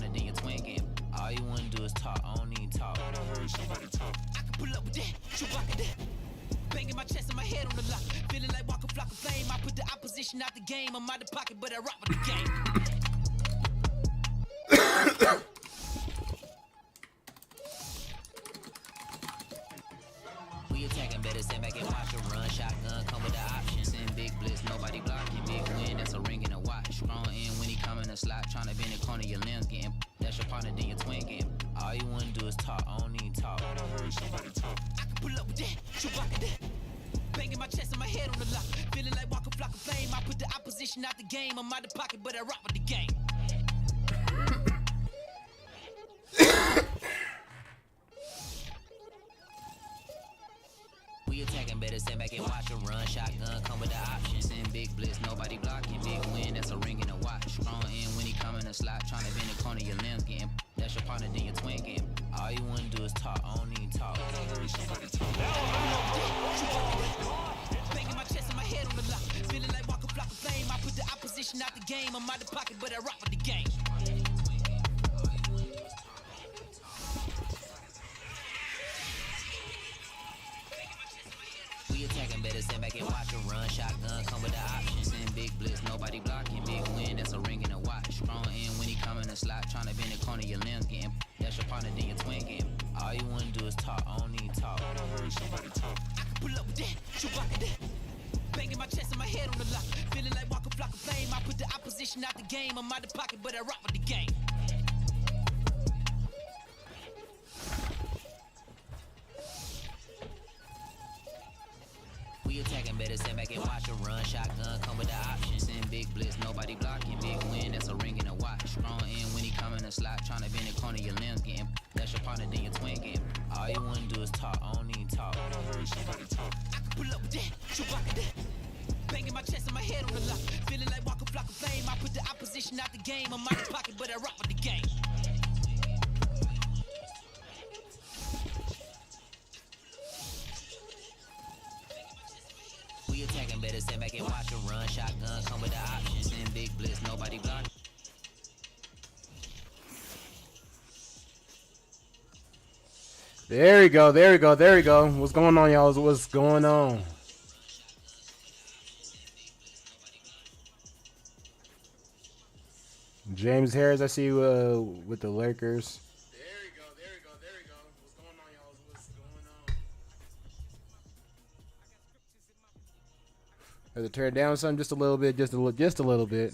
partner, then your twin game. All you wanna do is talk, I don't need talk. I heard somebody talk. I can pull up with that, shoot rock that. Banging my chest and my head on the lock. Feeling like walking flock of flame. I put the opposition out the game. I'm out the pocket, but I rock with the game. We attacking, better stand back and watch them run. Shotgun come with the options. Send big blitz, nobody blocking. Big win, that's a ring and a watch. Strong in when he come in the slot. Tryna bend the corner, your limbs getting. That's your partner, then your twin game. All you wanna do is talk, I don't need talk. I heard somebody talk. I can pull up with that, shoot rock that. Banging my chest and my head on the lock. Feeling like walking flock of flame. I put the opposition out the game. I'm out the pocket, but I rock with the game. We attacking, better stand back and watch them run. Shotgun come with the options. Send big blitz, nobody blocking. Big win, that's a ring and a watch. Strong in when he come in the slot. Tryna bend the corner, your limbs getting. That's your partner, then your twin game. All you wanna do is talk, I don't need talk. Banging my chest and my head on the lock. Feeling like walking flock of flame. I put the opposition out the game. I'm out the pocket, but I rock with the game. We attacking, better stand back and watch them run. Shotgun come with the options. Send big blitz, nobody blocking. Big win, that's a ring and a watch. Strong in when he come in the slot. Tryna bend the corner, your limbs getting. That's your partner, then your twin game. All you wanna do is talk, I don't need talk. I heard somebody talk. I can pull up with that, shoot rock that. Banging my chest and my head on the lock. Feeling like walking flock of flame. I put the opposition out the game. I'm out the pocket, but I rock with the game. We attacking, better stand back and watch them run. Shotgun come with the options. Send big blitz, nobody blocking. Big win, that's a ring and a watch. Strong in when he come in the slot. Tryna bend the corner, your limbs getting. That's your partner, then your twin game. All you wanna do is talk, I don't need talk. I heard somebody talk. I can pull up with that, shoot rock that. Banging my chest and my head on the lock. Feeling like walking flock of flame. I put the opposition out the game. I'm out the pocket, but I rock with the game. We attacking, better stand back and watch them run. Shotgun come with the options. Send big blitz, nobody blocking. There we go, there we go, there we go. What's going on, y'all? What's going on? James Harris, I see you with the Lakers. There we go, there we go, there we go. What's going on, y'all? What's going on? Have to turn down something just a little bit, just a little bit.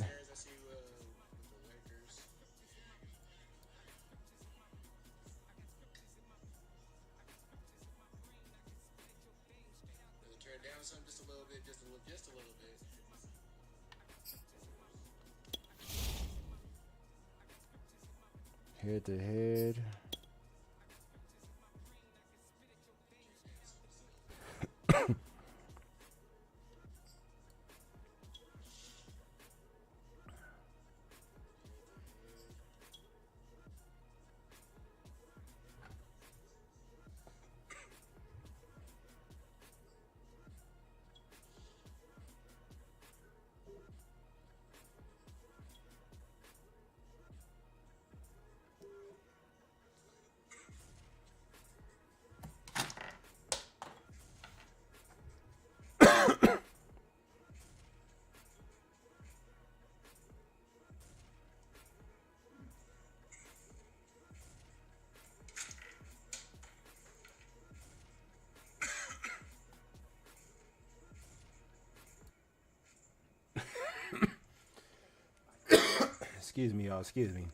Head to head. Excuse me, y'all. Excuse me.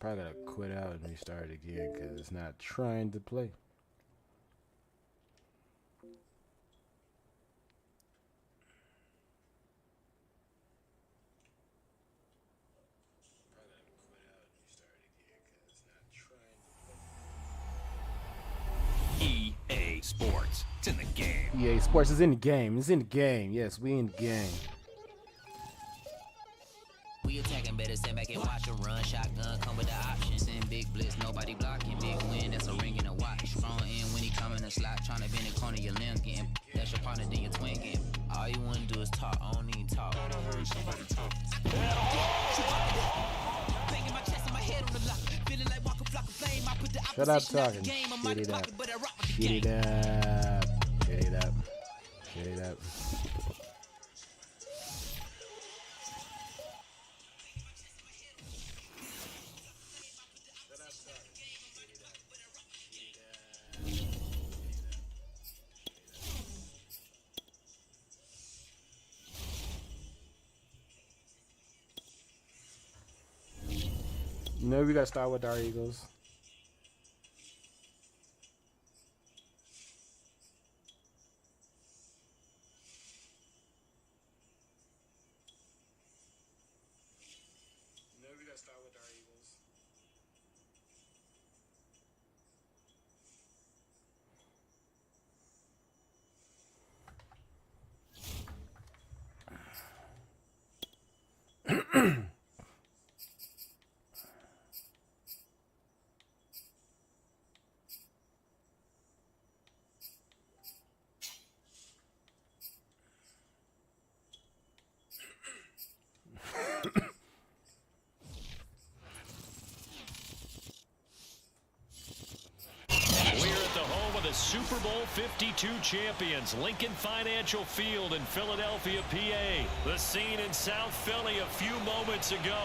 Probably gotta quit out and restart again because it's not trying to play. EA Sports. It's in the game. EA Sports is in the game. It's in the game. Yes, we in the game. We attacking, better stand back and watch a run. Shotgun come with the options. In big blitz, nobody blocking. Big win, that's a ring and a watch. Strong in when he come in the slot. Trying to bend the corner, your limbs getting. That's your partner, then your twin game. All you wanna do is talk, I don't need talk. Somebody talk. Banging my chest and my head on the lock. Feeling like walking flock of flame. I put the Shut up talking. Get it up. Get it up. Get it up. Get it up. You know we gotta start with our Eagles. You know we gotta start with our Eagles. Super Bowl 52 champions, Lincoln Financial Field in Philadelphia, PA. The scene in South Philly a few moments ago.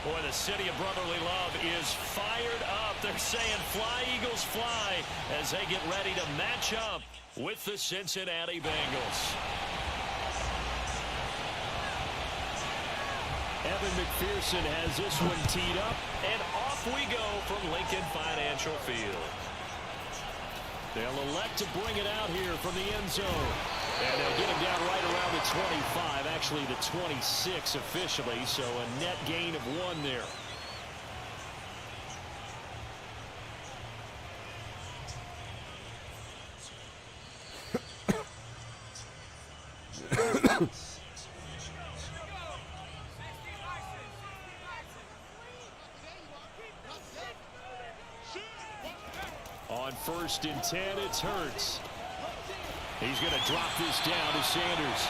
Boy, the city of brotherly love is fired up. They're saying fly, Eagles, fly, as they get ready to match up with the Cincinnati Bengals. Evan McPherson has this one teed up, and off we go from Lincoln Financial Field. They'll elect to bring it out here from the end zone. And they'll get him down right around the 25, actually the 26 officially, so a net gain of 1 there. On 1st and 10, it's Hurts. He's going to drop this down to Sanders.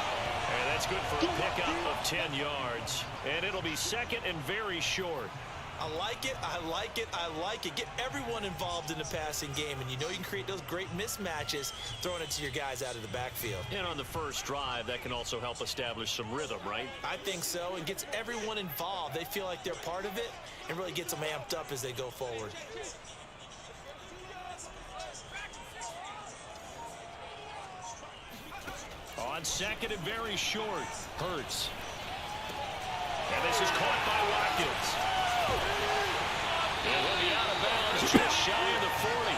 And that's good for a pickup of 10 yards. And it'll be 2nd and very short. I like it, I like it, I like it. Get everyone involved in the passing game, and you know you can create those great mismatches throwing it to your guys out of the backfield. And on the first drive, that can also help establish some rhythm, right? I think so, and gets everyone involved. They feel like they're part of it and really gets them amped up as they go forward. On 2nd and very short, Hurts. And this is caught by Watkins. And he'll be out of bounds just shy of the 40.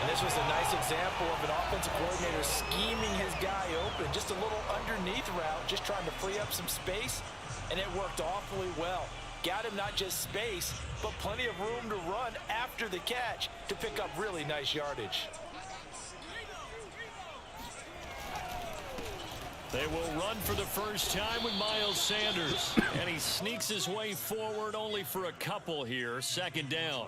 And this was a nice example of an offensive coordinator scheming his guy open. Just a little underneath route, just trying to free up some space, and it worked awfully well. Got him not just space, but plenty of room to run after the catch to pick up really nice yardage. They will run for the first time with Miles Sanders. And he sneaks his way forward only for a couple here. 2nd down.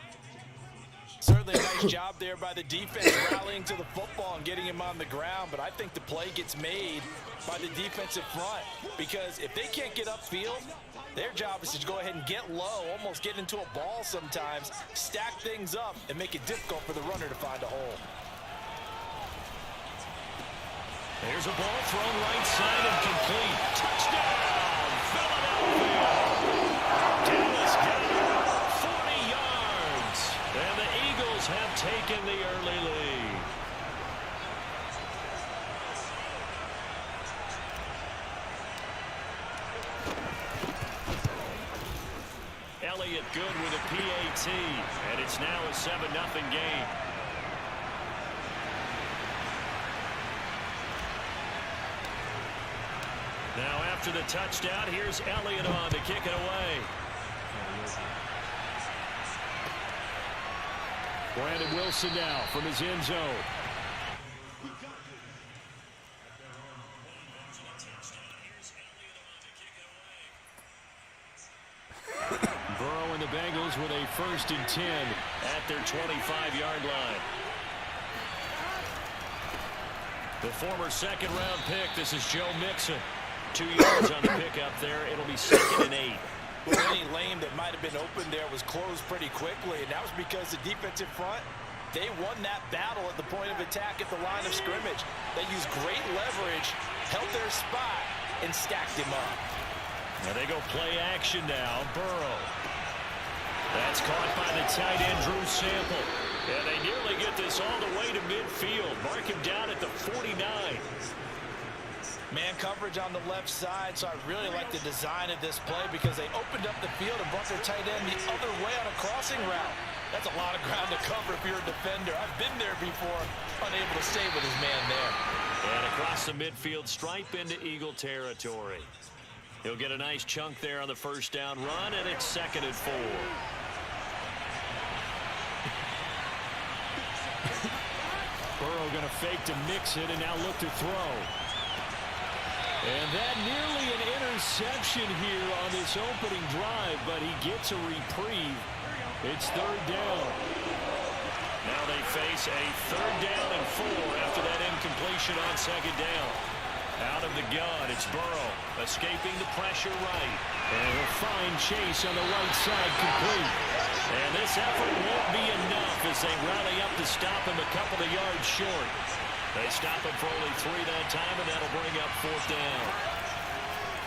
Certainly a nice job there by the defense rallying to the football and getting him on the ground. But I think the play gets made by the defensive front. Because if they can't get upfield, their job is to go ahead and get low, almost get into a ball sometimes, stack things up, and make it difficult for the runner to find a hole. There's a ball thrown right side and complete. Touchdown, Philadelphia. Dallas got it, 40 yards. And the Eagles have taken the early lead. Elliott good with a PAT, and it's now a 7-0 game. Now after the touchdown, here's Elliott on to kick it away. Brandon Wilson now from his end zone. Burrow and the Bengals with a 1st and 10 at their 25-yard line. The former second-round pick, this is Joe Mixon. 2 yards on the pickup there. It'll be 2nd and 8. Well, any lane that might have been open there was closed pretty quickly, and that was because the defensive front, they won that battle at the point of attack at the line of scrimmage. They used great leverage, held their spot, and stacked him up. Now they go play action now. Burrow. That's caught by the tight end, Drew Sample. And they nearly get this all the way to midfield. Mark him down at the 49. Man coverage on the left side, so I really like the design of this play because they opened up the field and brought their tight end the other way on a crossing route. That's a lot of ground to cover if you're a defender. I've been there before, unable to stay with his man there. And across the midfield stripe into Eagle territory. He'll get a nice chunk there on the 1st down run, and it's 2nd and 4. Burrow going to fake to Mixon and now look to throw. And that nearly an interception here on this opening drive, but he gets a reprieve. It's 3rd down. Now they face a 3rd down and 4 after that incompletion on 2nd down. Out of the gun, it's Burrow escaping the pressure right. And he'll find Chase on the right side complete. And this effort won't be enough as they rally up to stop him a couple of yards short. They stop him for only 3 that time, and that'll bring up 4th down.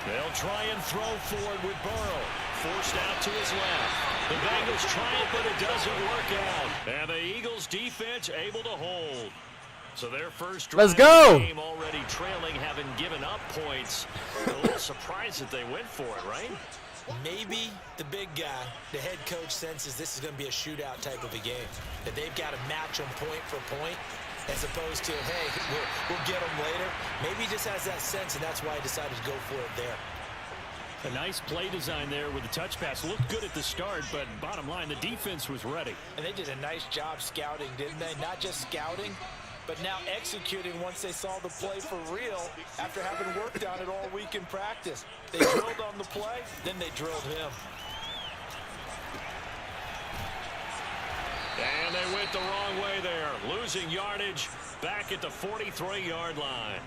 They'll try and throw forward with Burrow. Forced out to his left. The Bengals try it, but it doesn't work out. And the Eagles defense able to hold. So their first drive Let's go. of the game already trailing, having given up points. A little surprised that they went for it, right? Maybe the big guy, the head coach, senses this is going to be a shootout type of a game. That they've got to match them point for point, as opposed to, hey, we'll get them later. Maybe he just has that sense, and that's why he decided to go for it there. A nice play design there with the touch pass. Looked good at the start, but bottom line, the defense was ready. And they did a nice job scouting, didn't they? Not just scouting, but now executing once they saw the play for real after having worked on it all week in practice. They drilled on the play, then they drilled him. And they went the wrong way there, losing yardage back at the 43-yard line.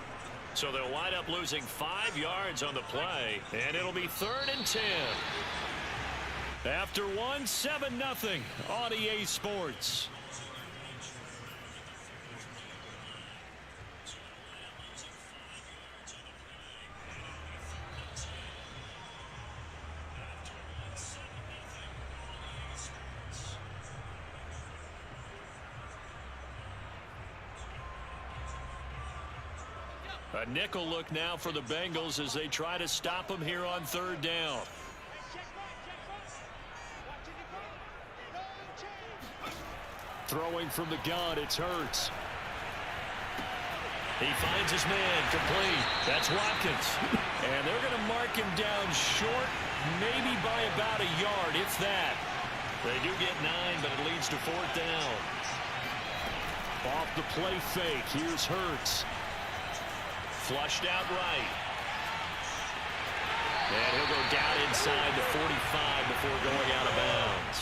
So they'll wind up losing 5 yards on the play, and it'll be 3rd and 10. After 7-0 on EA Sports. A nickel look now for the Bengals as they try to stop him here on 3rd down. Throwing from the gun, it's Hurts. He finds his man complete. That's Watkins. And they're going to mark him down short, maybe by about a yard, if that. They do get 9, but it leads to 4th down. Off the play fake, here's Hurts. Flushed out right. And he'll go down inside the 45 before going out of bounds.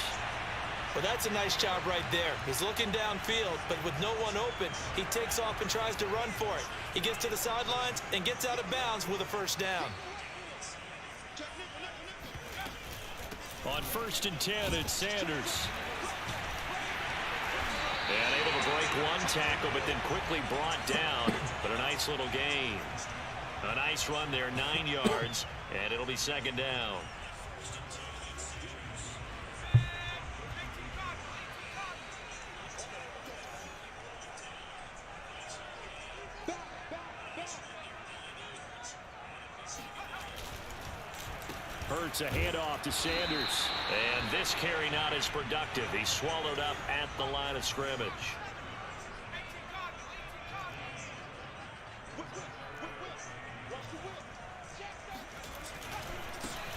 Well, that's a nice job right there. He's looking downfield, but with no one open, he takes off and tries to run for it. He gets to the sidelines and gets out of bounds with a 1st down. On 1st and 10, it's Sanders. And able to break one tackle, but then quickly brought down. But a nice little gain. A nice run there, 9 yards, and it'll be 2nd down. Hurts a handoff to Sanders. And this carry not as productive. He's swallowed up at the line of scrimmage.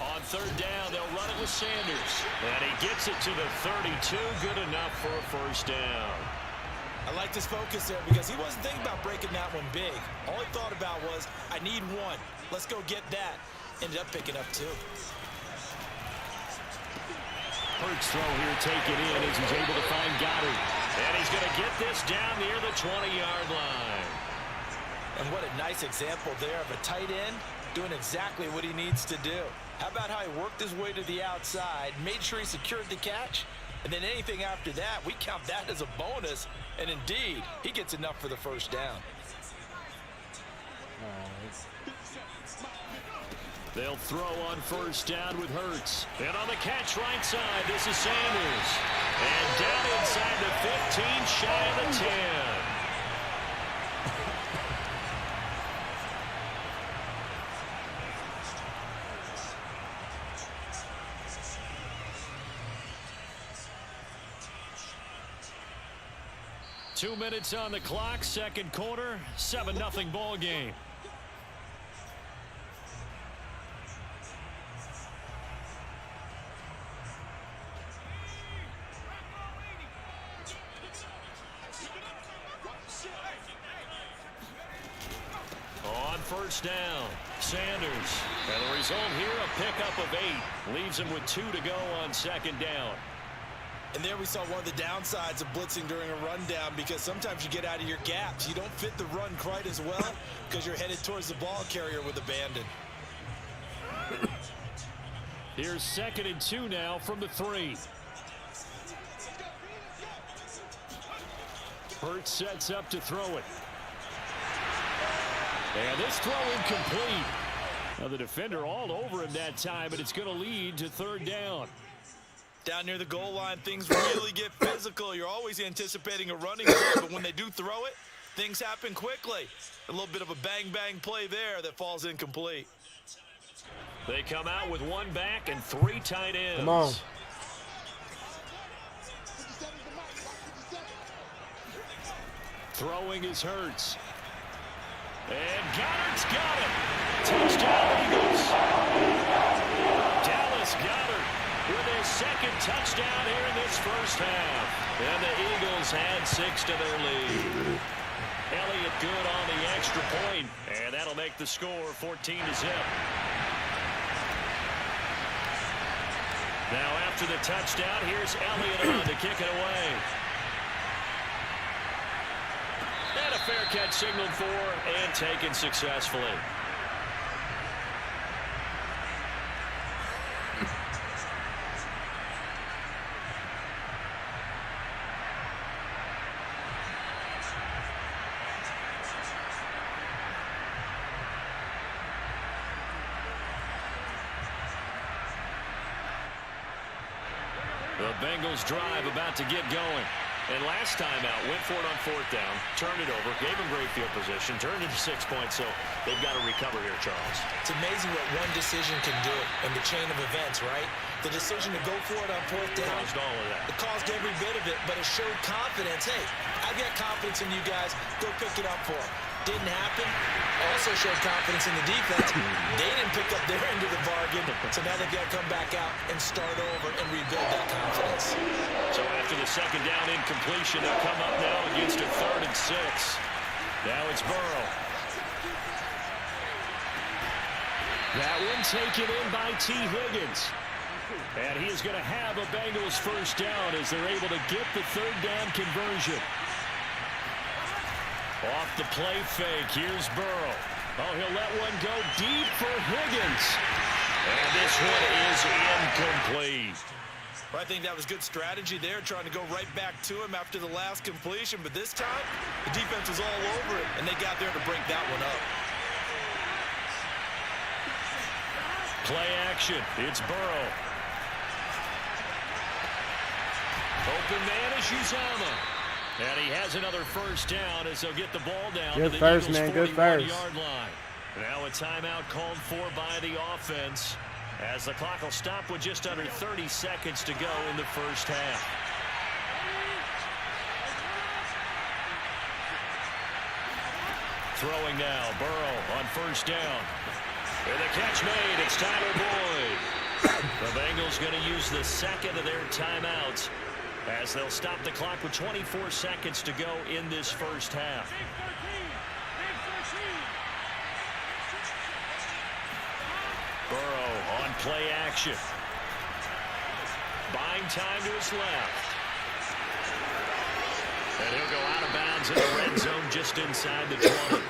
On third down, they'll run it with Sanders. And he gets it to the 32. Good enough for a first down. I like this focus there because he wasn't thinking about breaking that one big. All he thought about was, I need one. Let's go get that. Ended up picking up two. Hurts throw here taken in as he's able to find Goddard. And he's going to get this down near the 20-yard line. And what a nice example there of a tight end doing exactly what he needs to do. How about how he worked his way to the outside, made sure he secured the catch, and then anything after that, we count that as a bonus. And indeed, he gets enough for the first down. They'll throw on first down with Hurts. And on the catch right side, this is Sanders. And down inside the 15, shy of the 10. 2 minutes on the clock, second quarter, 7-0 ball game. On first down, Sanders. And the result here, a pickup of 8. Leaves him with 2 to go on second down. And there we saw one of the downsides of blitzing during a rundown, because sometimes you get out of your gaps. You don't fit the run quite as well because you're headed towards the ball carrier with abandon. Here's 2nd and 2 now from the 3. Hurts sets up to throw it. And this throw incomplete. Now the defender all over him that time, but it's going to lead to third down. Down near the goal line, things really get physical. You're always anticipating a running play, but when they do throw it, things happen quickly. A little bit of a bang-bang play there that falls incomplete. They come out with 1 back and 3 tight ends. Come on. Throwing is Hurts. And Goddard's got it. Touchdown, Eagles. Dallas Goedert with his 2nd touchdown here in this first half. And the Eagles add 6 to their lead. Elliott good on the extra point, and that'll make the score 14-0. Now after the touchdown, here's Elliott on to kick it away. And a fair catch signaled for and taken successfully. The Bengals drive about to get going. And last time out, went for it on 4th down, turned it over, gave them great field position, turned it to 6 points, so they've got to recover here, Charles. It's amazing what one decision can do in the chain of events, right? The decision to go for it on 4th down. Caused all of that. It caused every bit of it, but it showed confidence. Hey, I've got confidence in you guys. Go pick it up for it. Didn't happen. Also showed confidence in the defense. They didn't pick up their end of the bargain, so now they've got to come back out and start over and rebuild that confidence. So after the 2nd down incompletion, they'll come up now against a 3rd and 6. Now it's Burrow. That one taken in by T. Higgins. And he is going to have a Bengals first down as they're able to get the 3rd down conversion. Off the play fake, here's Burrow. Oh, he'll let one go deep for Higgins. And this one is incomplete. I think that was good strategy there, trying to go right back to him after the last completion. But this time, the defense was all over it, and they got there to break that one up. Play action, it's Burrow. Open man is Uzomah. And he has another first down as they'll get the ball down Good to the first, Eagles' man. Good first. 41-yard line. Now a timeout called for by the offense. As the clock will stop with just under 30 seconds to go in the first half. Throwing now, Burrow on first down. And the catch made, it's Tyler Boyd. The Bengals going to use the second of their timeouts as they'll stop the clock with 24 seconds to go in this first half. Burrow on play action. Buying time to his left. And he'll go out of bounds in the red zone just inside the 20.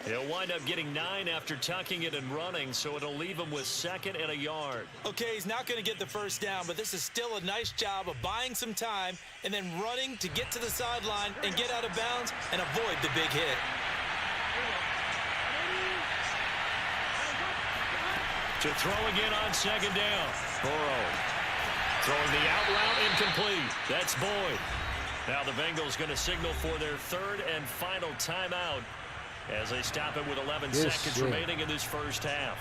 He'll wind up getting 9 after tucking it and running, so it'll leave him with 2nd and a yard. Okay, he's not going to get the first down, but this is still a nice job of buying some time and then running to get to the sideline and get out of bounds and avoid the big hit. To throw again on 2nd down. Burrow throwing the out route incomplete. That's Boyd. Now the Bengals going to signal for their 3rd and final timeout as they stop it with 11 seconds remaining in this first half.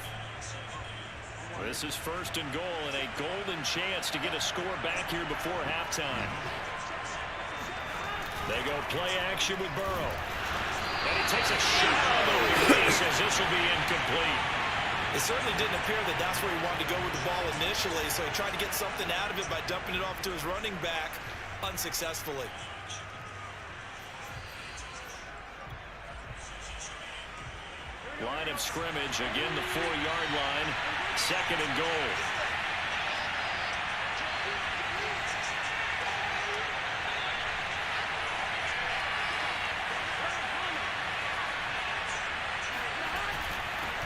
This is 1st and goal and a golden chance to get a score back here before halftime. They go play action with Burrow. And he takes a shot on the release as this will be incomplete. It certainly didn't appear that that's where he wanted to go with the ball initially, so he tried to get something out of it by dumping it off to his running back unsuccessfully. Line of scrimmage, again the 4-yard line, 2nd and goal.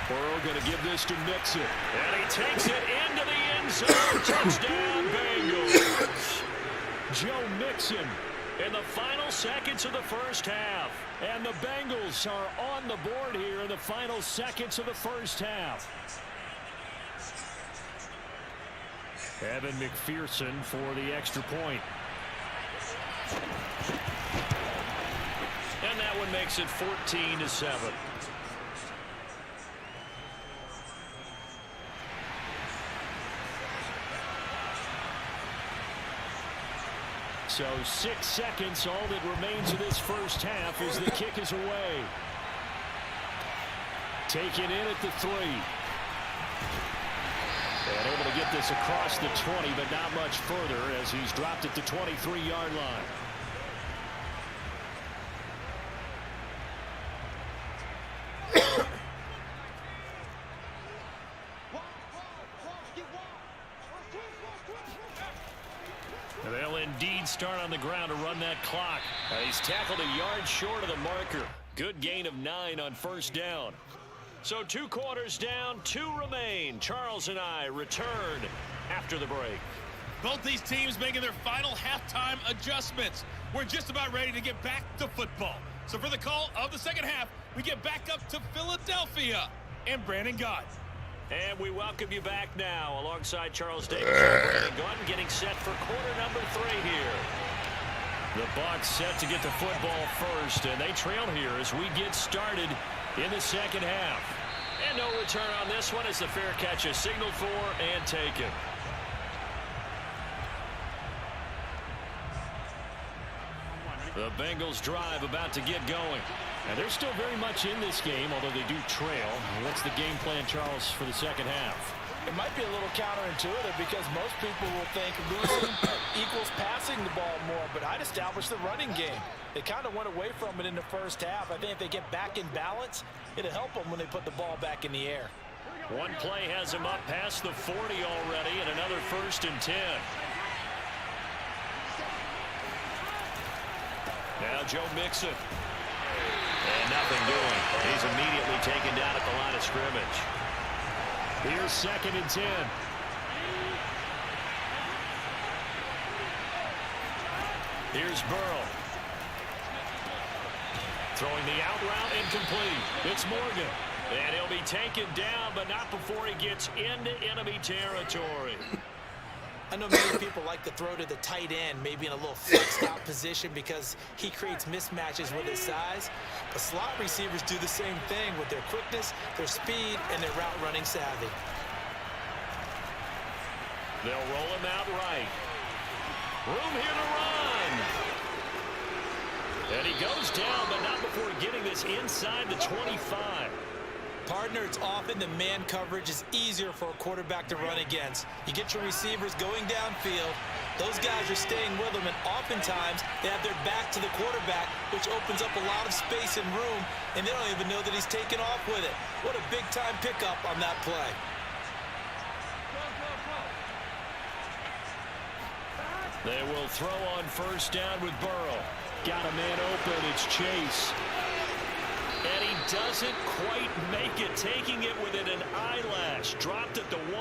Burrow going to give this to Mixon. And he takes it into the end zone. Touchdown, Bengals. Joe Mixon in the final seconds of the first half. And the Bengals are on the board here in the final seconds of the first half. Evan McPherson for the extra point. And that one makes it 14-7. So 6 seconds, all that remains of this first half as the kick is away. Taken in at the 3. And able to get this across the 20, but not much further as he's dropped at the 23-yard line. They'll indeed start on the ground to run that clock. He's tackled a yard short of the marker. Good gain of 9 on first down. So 2 quarters down, 2 remain. Charles and I return after the break. Both these teams making their final halftime adjustments. We're just about ready to get back to football. So for the call of the second half, we get back up to Philadelphia and Brandon Gott. And we welcome you back now alongside Charles Davis and Brandon Gott, getting set for quarter number 3 here. The Bucs set to get the football first, and they trail here as we get started in the second half. And no return on this one as the fair catch is signaled for and taken. The Bengals drive about to get going. And they're still very much in this game, although they do trail. What's the game plan, Charles, for the second half? It might be a little counterintuitive because most people will think losing equals passing the ball more, but I'd establish the running game. They kind of went away from it in the first half. I think if they get back in balance, it'll help them when they put the ball back in the air. One play has him up past the 40 already, and another 1st and 10. Now Joe Mixon. And nothing doing. He's immediately taken down at the line of scrimmage. Here's 2nd and 10. Here's Burrow. Throwing the out route incomplete. It's Morgan. And he'll be taken down, but not before he gets into enemy territory. I know many people like to throw to the tight end, maybe in a little flexed out position because he creates mismatches with his size. But slot receivers do the same thing with their quickness, their speed, and their route running savvy. They'll roll him out right. Room here to run. And he goes down, but not before getting this inside the 25. Partner, it's often the man coverage is easier for a quarterback to run against. You get your receivers going downfield. Those guys are staying with them, and oftentimes they have their back to the quarterback, which opens up a lot of space and room, and they don't even know that he's taken off with it. What a big-time pickup on that play. They will throw on first down with Burrow. Got a man open. It's Chase. And he doesn't quite make it, taking it within an eyelash. Dropped at the 1.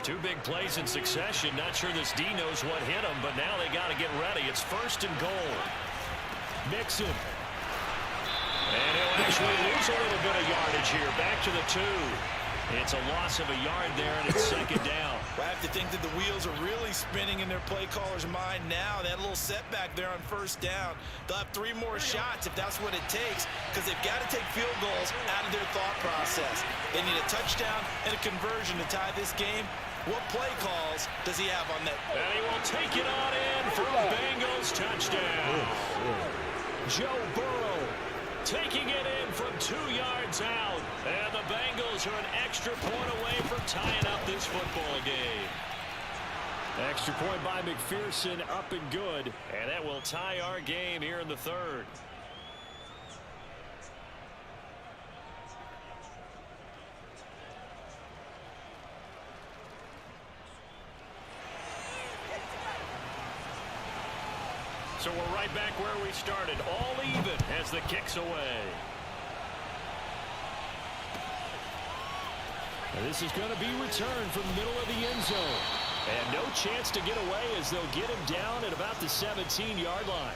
2 big plays in succession. Not sure this D knows what hit him, but now they got to get ready. It's first and goal. Mixon. And he'll actually lose a little bit of yardage here. Back to the 2. It's a loss of a yard there, and it's second down. I have to think that the wheels are really spinning in their play caller's mind now. That little setback there on first down. They'll have 3 more shots if that's what it takes, because they've got to take field goals out of their thought process. They need a touchdown and a conversion to tie this game. What play calls does he have on that? And he will take it on in for a Bengals touchdown. Joe Burrow taking it in from 2 yards out. And the Bengals are an extra point away from tying up this football game. Extra point by McPherson, up and good. And that will tie our game here in the 3rd. So we're right back where we started, all even as the kick's away. And this is going to be returned from the middle of the end zone. And no chance to get away as they'll get him down at about the 17-yard line.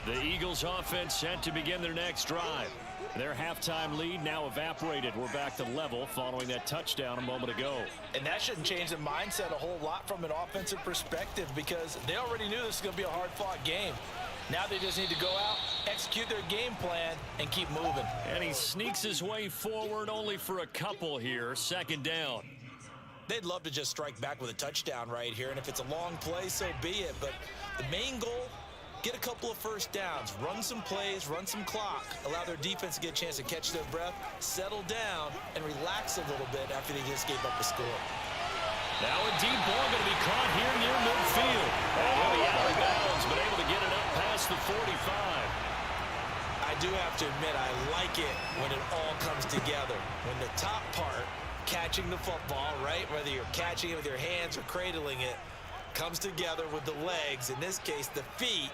The Eagles offense set to begin their next drive. Their halftime lead now evaporated. We're back to level following that touchdown a moment ago. And that shouldn't change the mindset a whole lot from an offensive perspective, because they already knew this was going to be a hard-fought game. Now they just need to go out, execute their game plan, and keep moving. And he sneaks his way forward only for a couple here. Second down. They'd love to just strike back with a touchdown right here, and if it's a long play, so be it. But the main goal, get a couple of first downs, run some plays, run some clock, allow their defense to get a chance to catch their breath, settle down, and relax a little bit after they just gave up a score. Now a deep ball going to be caught here near midfield. And he'll be out of bounds, but able to get it up past the 45. I do have to admit, I like it when it all comes together. When the top part, catching the football, right, whether you're catching it with your hands or cradling it, comes together with the legs, in this case the feet,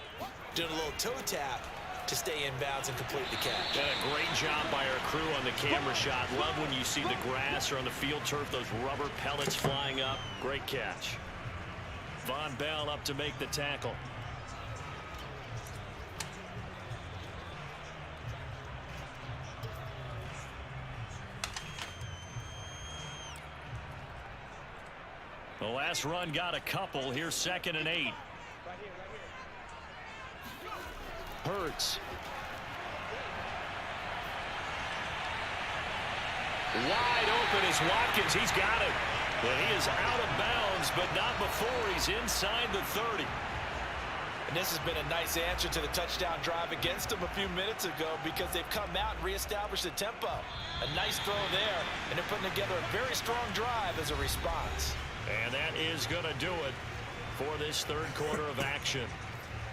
doing a little toe tap to stay in bounds and complete the catch. And a great job by our crew on the camera shot. Love when you see the grass or on the field turf, those rubber pellets flying up. Great catch. Von Bell up to make the tackle. The last run got a couple. Here's 2nd and 8. Hurts. Wide open is Watkins. He's got it. But he is out of bounds, but not before he's inside the 30. And this has been a nice answer to the touchdown drive against them a few minutes ago, because they've come out and reestablished the tempo. A nice throw there, and they're putting together a very strong drive as a response. And that is going to do it for this 3rd quarter of action.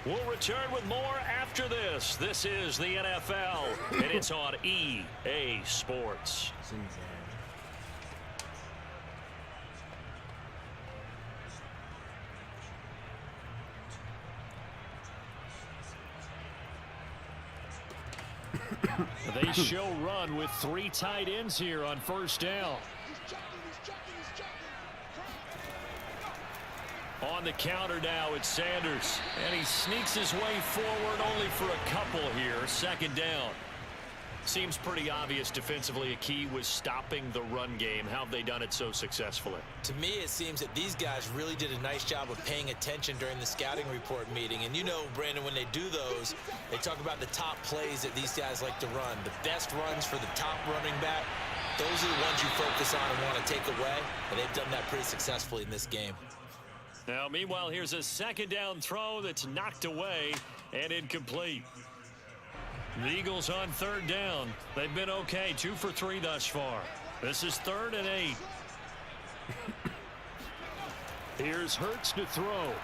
We'll return with more after this. This is the NFL, and it's on EA Sports. They show run with 3 tight ends here on first down. On the counter now, it's Sanders. And he sneaks his way forward only for a couple here. 2nd down. Seems pretty obvious defensively a key was stopping the run game. How have they done it so successfully? To me, it seems that these guys really did a nice job of paying attention during the scouting report meeting. And you know, Brandon, when they do those, they talk about the top plays that these guys like to run. The best runs for the top running back, those are the ones you focus on and want to take away. And they've done that pretty successfully in this game. Now, meanwhile, here's a second down throw that's knocked away and incomplete. The Eagles on third down. They've been okay, 2 for 3 thus far. This is 3rd and 8. Here's Hurts to throw.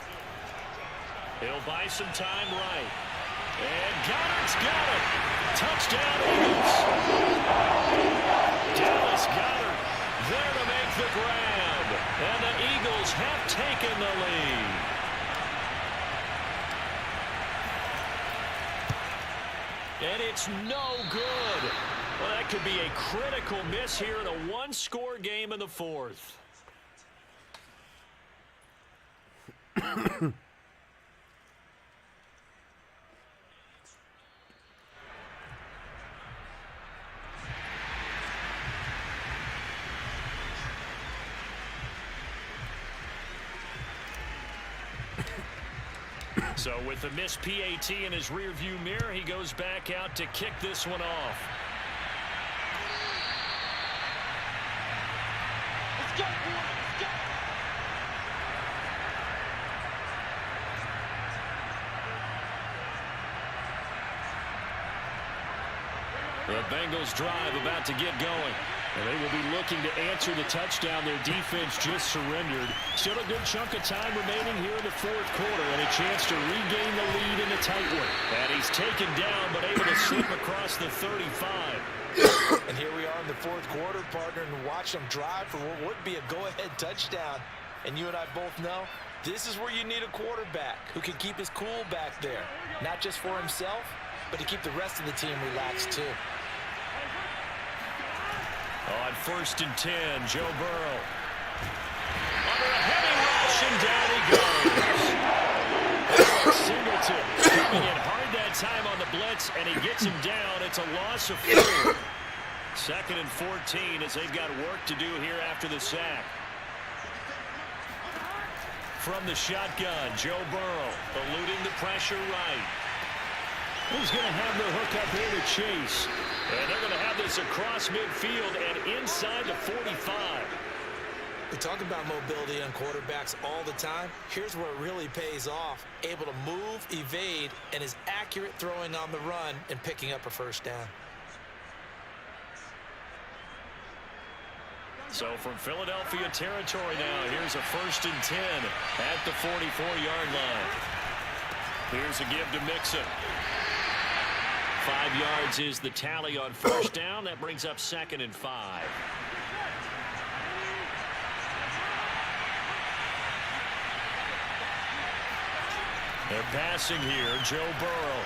He'll buy some time right. And Goddard's got it. Touchdown, Eagles. Dallas Goddard there to make the grab. And the Eagles have taken the lead. And it's no good. Well, that could be a critical miss here in a one-score game in the 4th. So with the missed PAT in his rearview mirror, he goes back out to kick this one off. Let's go, boy. Let's go. The Bengals drive about to get going. And they will be looking to answer the touchdown their defense just surrendered. Still a good chunk of time remaining here in the 4th quarter and a chance to regain the lead in the tight one. And he's taken down but able to slip across the 35. And here we are in the 4th quarter, partner, and watch them drive for what would be a go-ahead touchdown. And you and I both know this is where you need a quarterback who can keep his cool back there. Not just for himself, but to keep the rest of the team relaxed too. On 1st and 10, Joe Burrow. Under a heavy rush, and down he goes. Singleton coming in hard that time on the blitz, and he gets him down. It's a loss of 4. 2nd and 14 as they've got work to do here after the sack. From the shotgun, Joe Burrow eluding the pressure right. He's going to have the hook up here to Chase. And they're going to have this across midfield and inside the 45. We talk about mobility on quarterbacks all the time. Here's where it really pays off. Able to move, evade, and is accurate throwing on the run and picking up a first down. So from Philadelphia territory now, here's a 1st and 10 at the 44-yard line. Here's a give to Mixon. 5 yards is the tally on 1st down. That brings up 2nd and 5. They're passing here, Joe Burrow.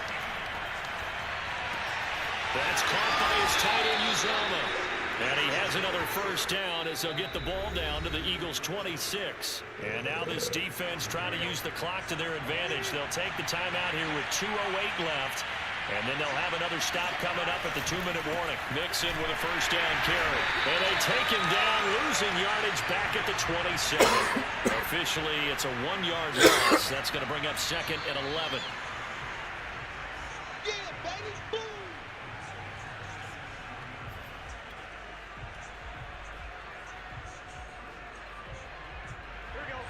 That's caught by his tight end, Uzomah. And he has another 1st down as they'll get the ball down to the Eagles' 26. And now this defense trying to use the clock to their advantage. They'll take the timeout here with 2:08 left. And then they'll have another stop coming up at the 2-minute warning. Mixon with a 1st down carry. And they take him down, losing yardage back at the 27. Officially, it's a 1-yard loss. That's going to bring up 2nd and 11. Yeah, baby. Boom. Here we go.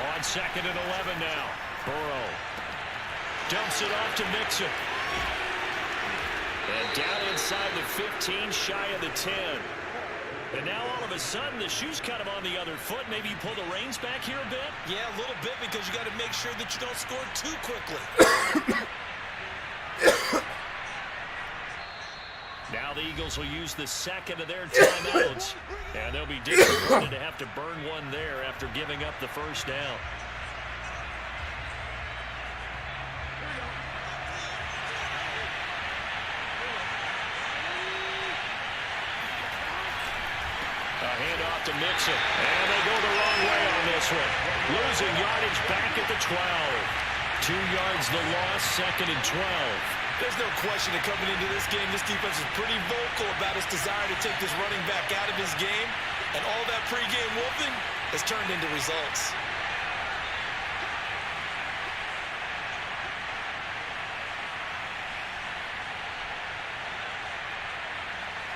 On 2nd and 11 now. Burrow dumps it off to Mixon. And down inside the 15, shy of the 10. And now all of a sudden the shoe's kind of on the other foot. Maybe you pull the reins back here a bit? Yeah, a little bit, because you got to make sure that you don't score too quickly. Now the Eagles will use the 2nd of their timeouts. And they'll be disappointed to have to burn one there after giving up the 1st down. A handoff to Mixon. And they go the wrong way on this this one. Losing yardage back at the 12. 2 yards the loss, 2nd and 12. There's no question that coming into this game, this defense is pretty vocal about its desire to take this running back out of his game. And all that pregame wolfing has turned into results.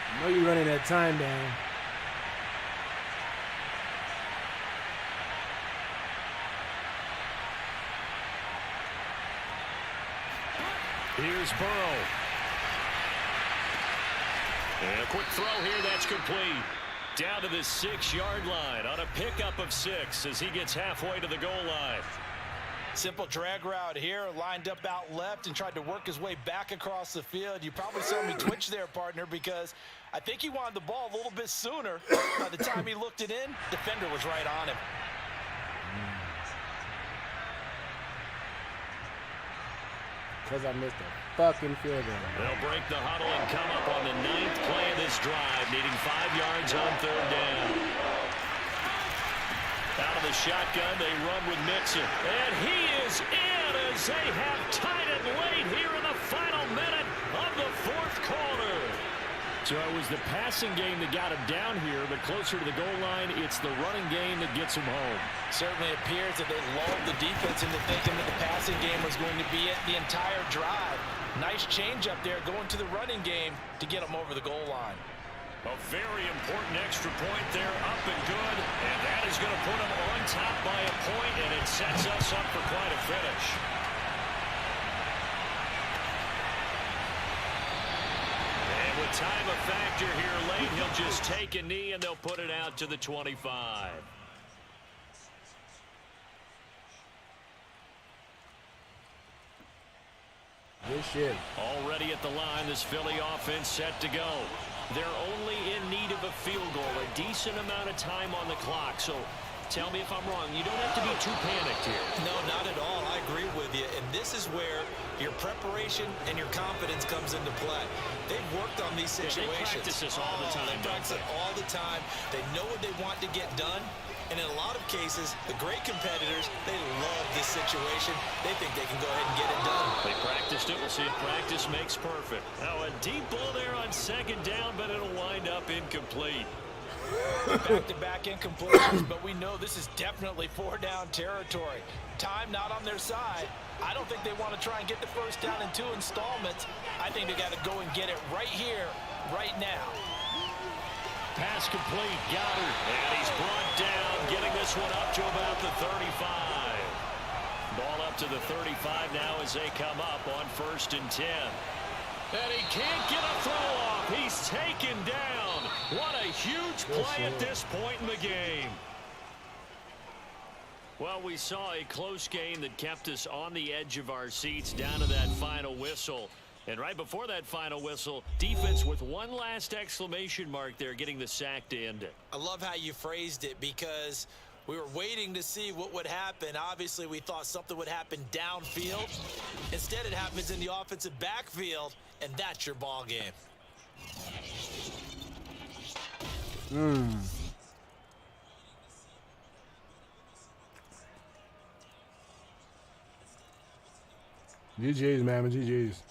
I know you're running that time down. Here's Burrow. And a quick throw here, that's complete. Down to the 6-yard line on a pickup of 6 as he gets halfway to the goal line. Simple drag route here, lined up out left and tried to work his way back across the field. You probably saw me twitch there, partner, because I think he wanted the ball a little bit sooner. By the time he looked it in, defender was right on him. Because I missed a fucking field goal. They'll break the huddle and come up on the 9th play of this drive, needing 5 yards on 3rd down. Out of the shotgun, they run with Mixon. And he is in as they have tied it late here in the final minute of the 4th quarter. So it was the passing game that got him down here, but closer to the goal line, it's the running game that gets him home. Certainly appears that they lulled the defense into thinking that the passing game was going to be it the entire drive. Nice change up there going to the running game to get them over the goal line. A very important extra point there, up and good, and that is going to put them on top by a point, and it sets us up for quite a finish. And with time a factor here late, he'll just take a knee, and they'll put it out to the 25. Good shit. Already at the line, this Philly offense set to go. They're only in need of a field goal, a decent amount of time on the clock. So tell me if I'm wrong. You don't have to be too panicked here. No, not at all. I agree with you. And this is where your preparation and your confidence comes into play. They've worked on these situations. They practice this all the time. They practice it all the time. They know what they want to get done. And in a lot of cases, the great competitors, they love this situation. They think they can go ahead and get it done. They practiced it. We'll see if practice makes perfect. Now a deep ball there on 2nd down, but it'll wind up incomplete. Back-to-back incompletions, but we know this is definitely 4-down territory. Time not on their side. I don't think they want to try and get the 1st down in 2 installments. I think they got to go and get it right here, right now. Pass complete, Goddard, and he's brought down, getting this one up to about the 35. Ball up to the 35 now as they come up on 1st and 10. And he can't get a throw off. He's taken down. What a huge play at this point in the game. Well, we saw a close game that kept us on the edge of our seats down to that final whistle. And right before that final whistle, defense with one last exclamation mark there, getting the sack to end it. I love how you phrased it because we were waiting to see what would happen. Obviously, we thought something would happen downfield. Instead, it happens in the offensive backfield, and that's your ball game. GG's, man. GG's.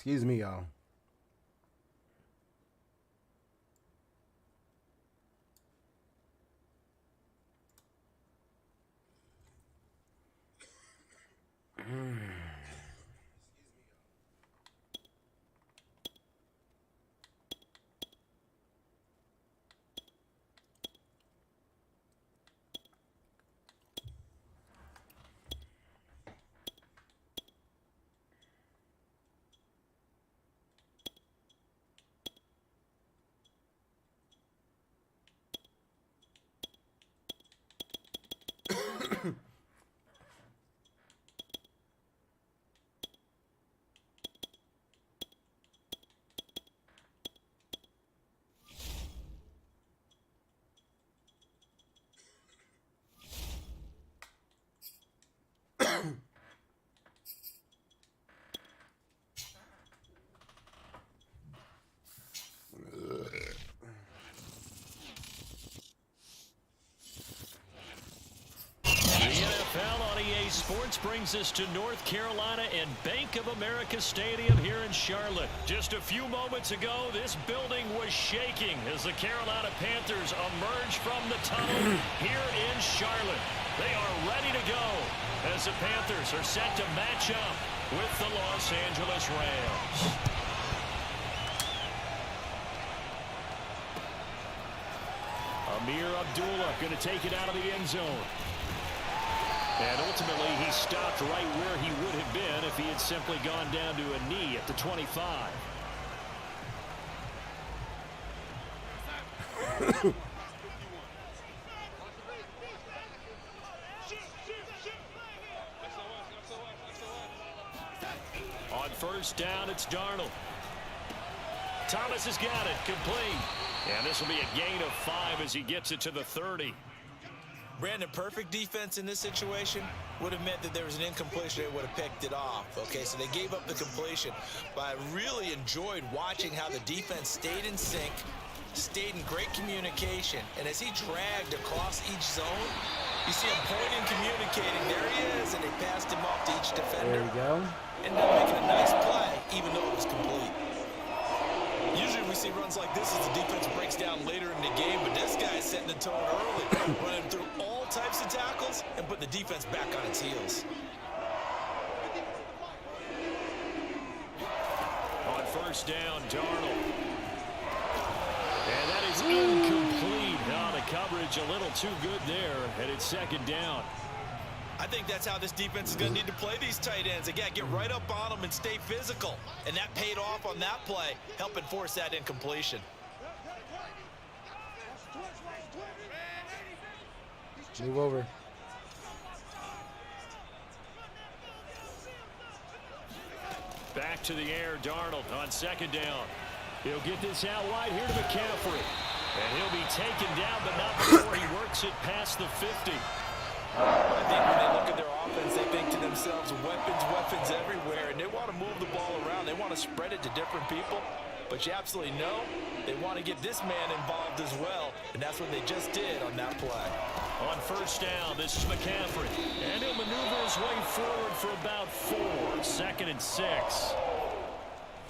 Excuse me, y'all. Sports brings us to North Carolina and Bank of America Stadium here in Charlotte. Just a few moments ago, this building was shaking as the Carolina Panthers emerge from the tunnel here in Charlotte. They are ready to go as the Panthers are set to match up with the Los Angeles Rams. Amir Abdullah going to take it out of the end zone. And ultimately, he stopped right where he would have been if he had simply gone down to a knee at the 25. On first down, it's Darnold. Thomas has got it, complete. And this will be a gain of 5 as he gets it to the 30. Brandon, perfect defense in this situation would have meant that there was an incompletion. They would have picked it off. Okay, so they gave up the completion. But I really enjoyed watching how the defense stayed in sync, stayed in great communication. And as he dragged across each zone, you see him pointing, communicating. There he is, and they passed him off to each defender. There you go. Ended up making a nice play, even though it was complete. Usually we see runs like this as the defense breaks down later in the game, but this guy is setting the tone early, running through all types of tackles and putting the defense back on its heels. On first down, Darnold. And that is incomplete. Now the coverage a little too good there, and it's second down. I think that's how this defense is going to need to play these tight ends. Again, get right up on them and stay physical. And that paid off on that play, helping force that incompletion. Move over. Back to the air, Darnold on second down. He'll get this out wide here to McCaffrey. And he'll be taken down, but not before he works it past the 50. I think when they look at their offense, they think to themselves, weapons everywhere, and they want to move the ball around. They want to spread it to different people, but you absolutely know they want to get this man involved as well, and that's what they just did on that play. On first down, this is McCaffrey, and he'll maneuver his way forward for about 4, second and 6.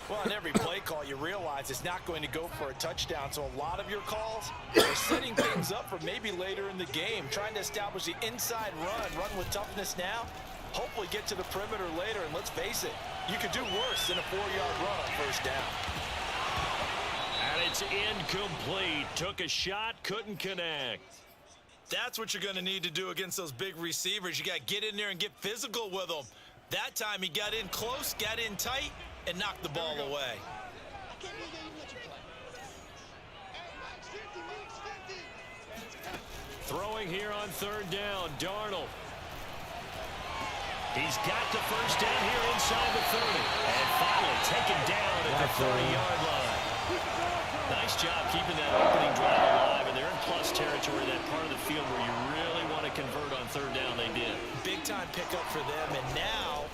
Well, in every play call, you realize it's not going to go for a touchdown, so a lot of your calls are setting things up for maybe later in the game, trying to establish the inside run with toughness now, hopefully get to the perimeter later, and let's face it, you could do worse than a 4-yard run on first down. And it's incomplete. Took a shot, couldn't connect. That's what you're going to need to do against those big receivers. You got to get in there and get physical with them. That time he got in close, got in tight, and knocked the ball away. Throwing here on third down, Darnold. He's got the first down here inside the 30. And finally taken down at the 30-yard line. Nice job keeping that opening drive alive. And they're in plus territory, that part of the field where you really want to convert on third down. They did. Big-time pickup for them. And now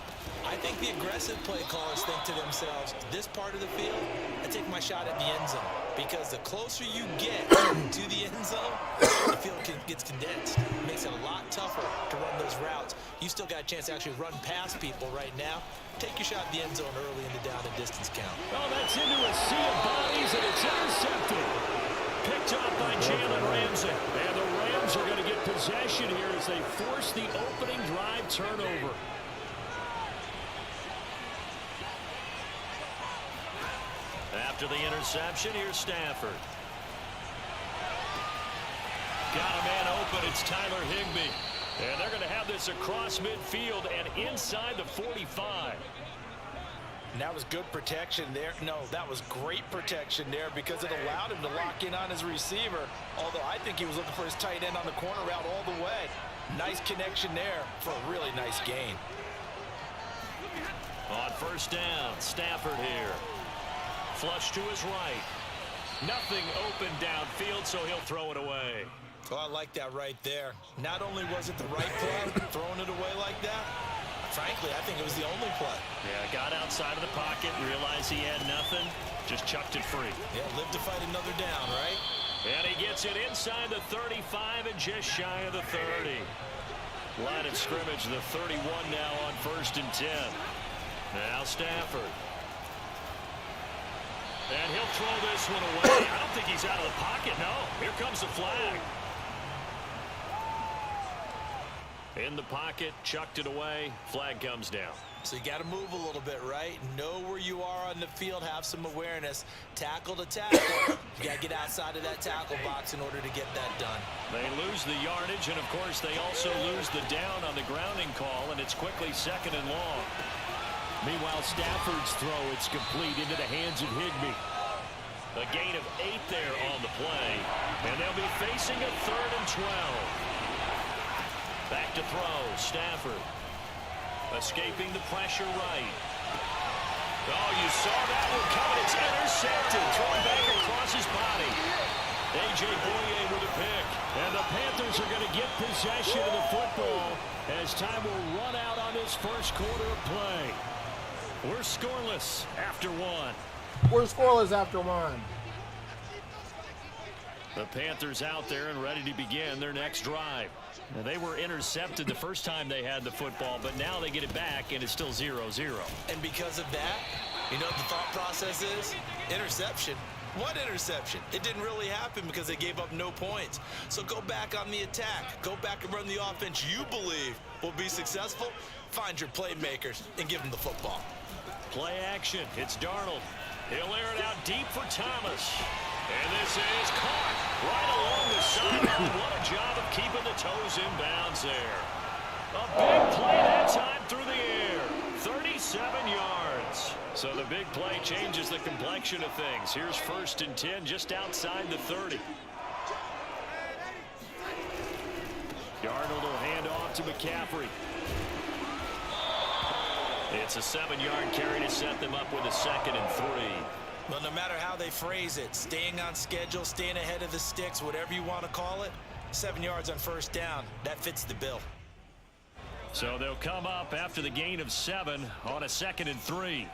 I think the aggressive play callers think to themselves, this part of the field, I take my shot at the end zone. Because the closer you get to the end zone, the field gets condensed. It makes it a lot tougher to run those routes. You still got a chance to actually run past people right now. Take your shot at the end zone early in the down and distance count. Oh, that's into a sea of bodies, and it's intercepted. Picked up by Jalen Ramsey. And the Rams are going to get possession here as they force the opening drive turnover. After the interception, here's Stafford. Got a man open. It's Tyler Higbee. And they're going to have this across midfield and inside the 45. And that was good protection there. No, that was great protection there because it allowed him to lock in on his receiver. Although I think he was looking for his tight end on the corner route all the way. Nice connection there for a really nice gain. On first down, Stafford here. Flush to his right. Nothing open downfield, so he'll throw it away. Oh, I like that right there. Not only was it the right play, throwing it away like that, frankly, I think it was the only play. Yeah, got outside of the pocket, realized he had nothing, just chucked it free. Yeah, live to fight another down, right? And he gets it inside the 35 and just shy of the 30. Line of scrimmage, the 31 now on 1st and 10. Now Stafford. And he'll throw this one away. I don't think he's out of the pocket, no. Here comes the flag. In the pocket, chucked it away, flag comes down. So you got to move a little bit, right? Know where you are on the field, have some awareness. Tackle to tackle. You got to get outside of that tackle box in order to get that done. They lose the yardage, and of course they also lose the down on the grounding call, and it's quickly 2nd and long. Meanwhile, Stafford's throw, it's complete into the hands of Higbee. A gain of 8 there on the play, and they'll be facing a 3rd and 12. Back to throw, Stafford. Escaping the pressure right. Oh, you saw that one coming. It's intercepted. Thrown back across his body. A.J. Boye with a pick. And the Panthers are going to get possession of the football as time will run out on this first quarter of play. We're scoreless after 1. We're scoreless after 1. The Panthers out there and ready to begin their next drive. Now, they were intercepted the first time they had the football, but now they get it back, and it's still 0-0. And because of that, you know what the thought process is? Interception. What interception? It didn't really happen because they gave up no points. So go back on the attack. Go back and run the offense you believe will be successful. Find your playmakers and give them the football. Play action. It's Darnold. He'll air it out deep for Thomas. And this is caught right along the sideline. What a job of keeping the toes in bounds there. A big play that time through the air. 37 yards. So the big play changes the complexion of things. Here's 1st and 10 just outside the 30. Darnold will hand off to McCaffrey. It's a 7-yard carry to set them up with a 2nd and 3. Well, no matter how they phrase it, staying on schedule, staying ahead of the sticks, whatever you want to call it, 7 yards on 1st down, that fits the bill. So they'll come up after the gain of 7 on a 2nd and 3.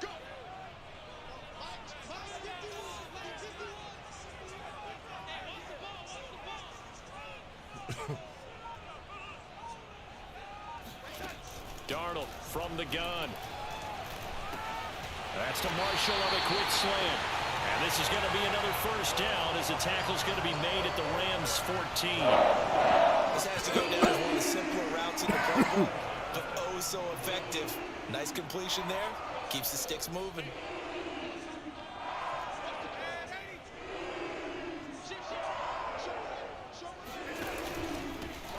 Darnold from the gun. That's to Marshall on a quick slant. And this is going to be another 1st down as the tackle's going to be made at the Rams 14. This has to go down as one of the simpler routes in the playbook, but oh so effective. Nice completion there. Keeps the sticks moving.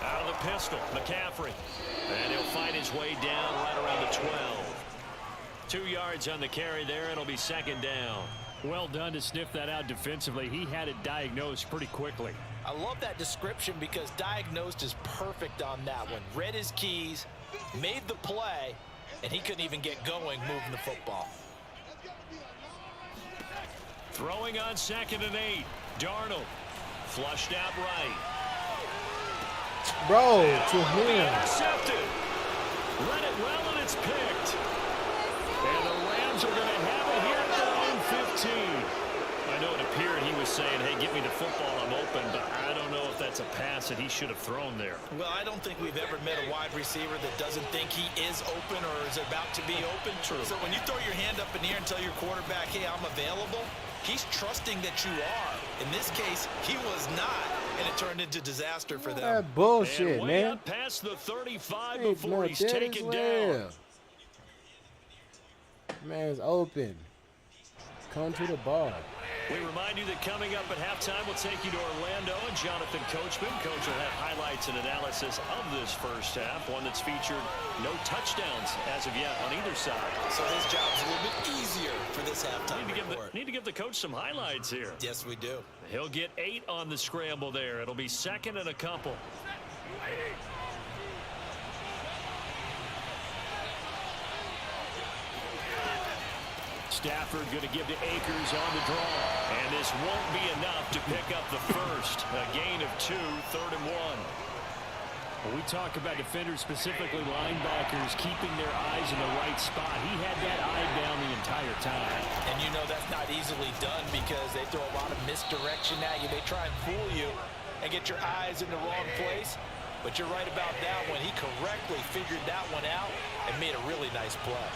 Out of the pistol, McCaffrey. And he'll find his way down right around the 12. 2 yards on the carry there. It'll be 2nd down. Well done to sniff that out defensively. He had it diagnosed pretty quickly. I love that description because diagnosed is perfect on that one. Read his keys, made the play, and he couldn't even get going moving the football. Throwing on 2nd and 8. Darnold flushed out right. Bro, to him. Intercepted. Read it well, and it's picked. And the Rams are going to have it here at their own 15. I know it appeared he was saying, hey, get me the football, I'm open, but I don't know if that's a pass that he should have thrown there. Well, I don't think we've ever met a wide receiver that doesn't think he is open or is about to be open. True. So when you throw your hand up in the air and tell your quarterback, hey, I'm available, he's trusting that you are. In this case, he was not, and it turned into disaster for them. That bullshit, and way man. up past the 35 Hey, before he's taken down. Man's open. Come to the ball. We remind you that coming up at halftime, we'll take you to Orlando and Jonathan Coachman. Coach will have highlights and analysis of this first half, one that's featured no touchdowns as of yet on either side. So his job's a little bit easier for this halftime report. Need to give the coach some highlights here. Yes, we do. He'll get 8 on the scramble there. It'll be second and a couple. Stafford going to give to Akers on the draw. And this won't be enough to pick up the first. A gain of 2, 3rd and 1. When we talk about defenders, specifically linebackers, keeping their eyes in the right spot, he had that eye down the entire time. And you know that's not easily done because they throw a lot of misdirection at you. They try and fool you and get your eyes in the wrong place. But you're right about that one. He correctly figured that one out and made a really nice play.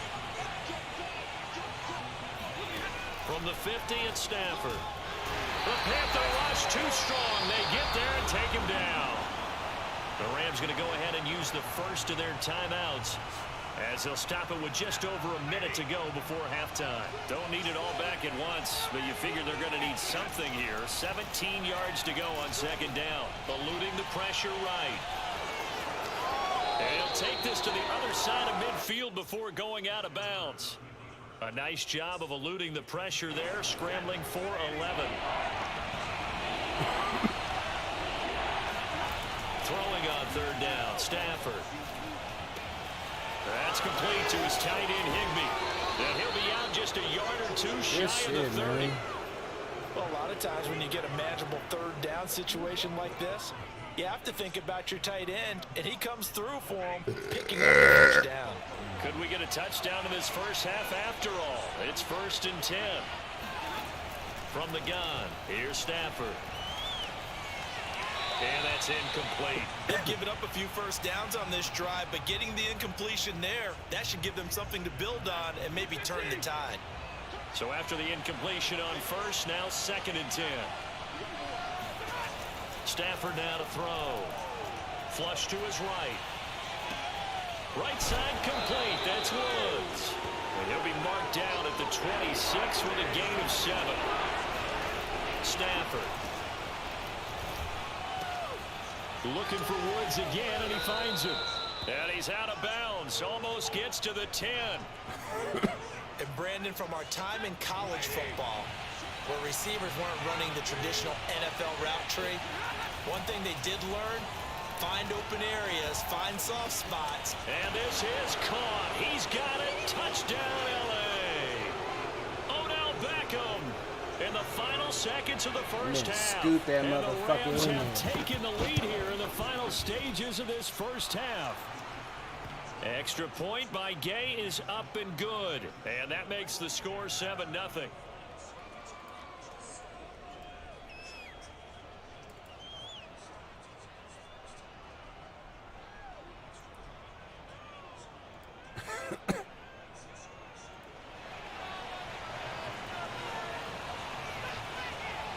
From the 50 at Stafford. The Panther rush too strong. They get there and take him down. The Rams going to go ahead and use the first of their timeouts as they'll stop it with just over a minute to go before halftime. Don't need it all back at once, but you figure they're going to need something here. 17 yards to go on second down. Eluding the pressure right. And he'll take this to the other side of midfield before going out of bounds. A nice job of eluding the pressure there, scrambling for 11. Throwing on third down, Stafford. That's complete to his tight end, Higbee. And he'll be out just a yard or two shy of the 30. Well, a lot of times when you get a manageable third down situation like this, you have to think about your tight end, and he comes through for him, picking up the first down. Could we get a touchdown in this first half after all? It's 1st and 10. From the gun, here's Stafford. And that's incomplete. They've given up a few first downs on this drive, but getting the incompletion there, that should give them something to build on and maybe turn the tide. So after the incompletion on first, now 2nd and 10. Stafford now to throw. Flush to his right. Right side complete. That's Woods. And he'll be marked down at the 26 with a gain of 7. Stafford. Looking for Woods again, and he finds him. And he's out of bounds. Almost gets to the 10. And Brandon, from our time in college football, where receivers weren't running the traditional NFL route tree, one thing they did learn, find open areas, find soft spots. And this is caught. He's got it. Touchdown, L.A. Odell Beckham in the final seconds of the first half. Scoop that and motherfucker the Rams in have there. taken the lead here in the final stages of this first half. Extra point by Gay is up and good. And that makes the score 7-0.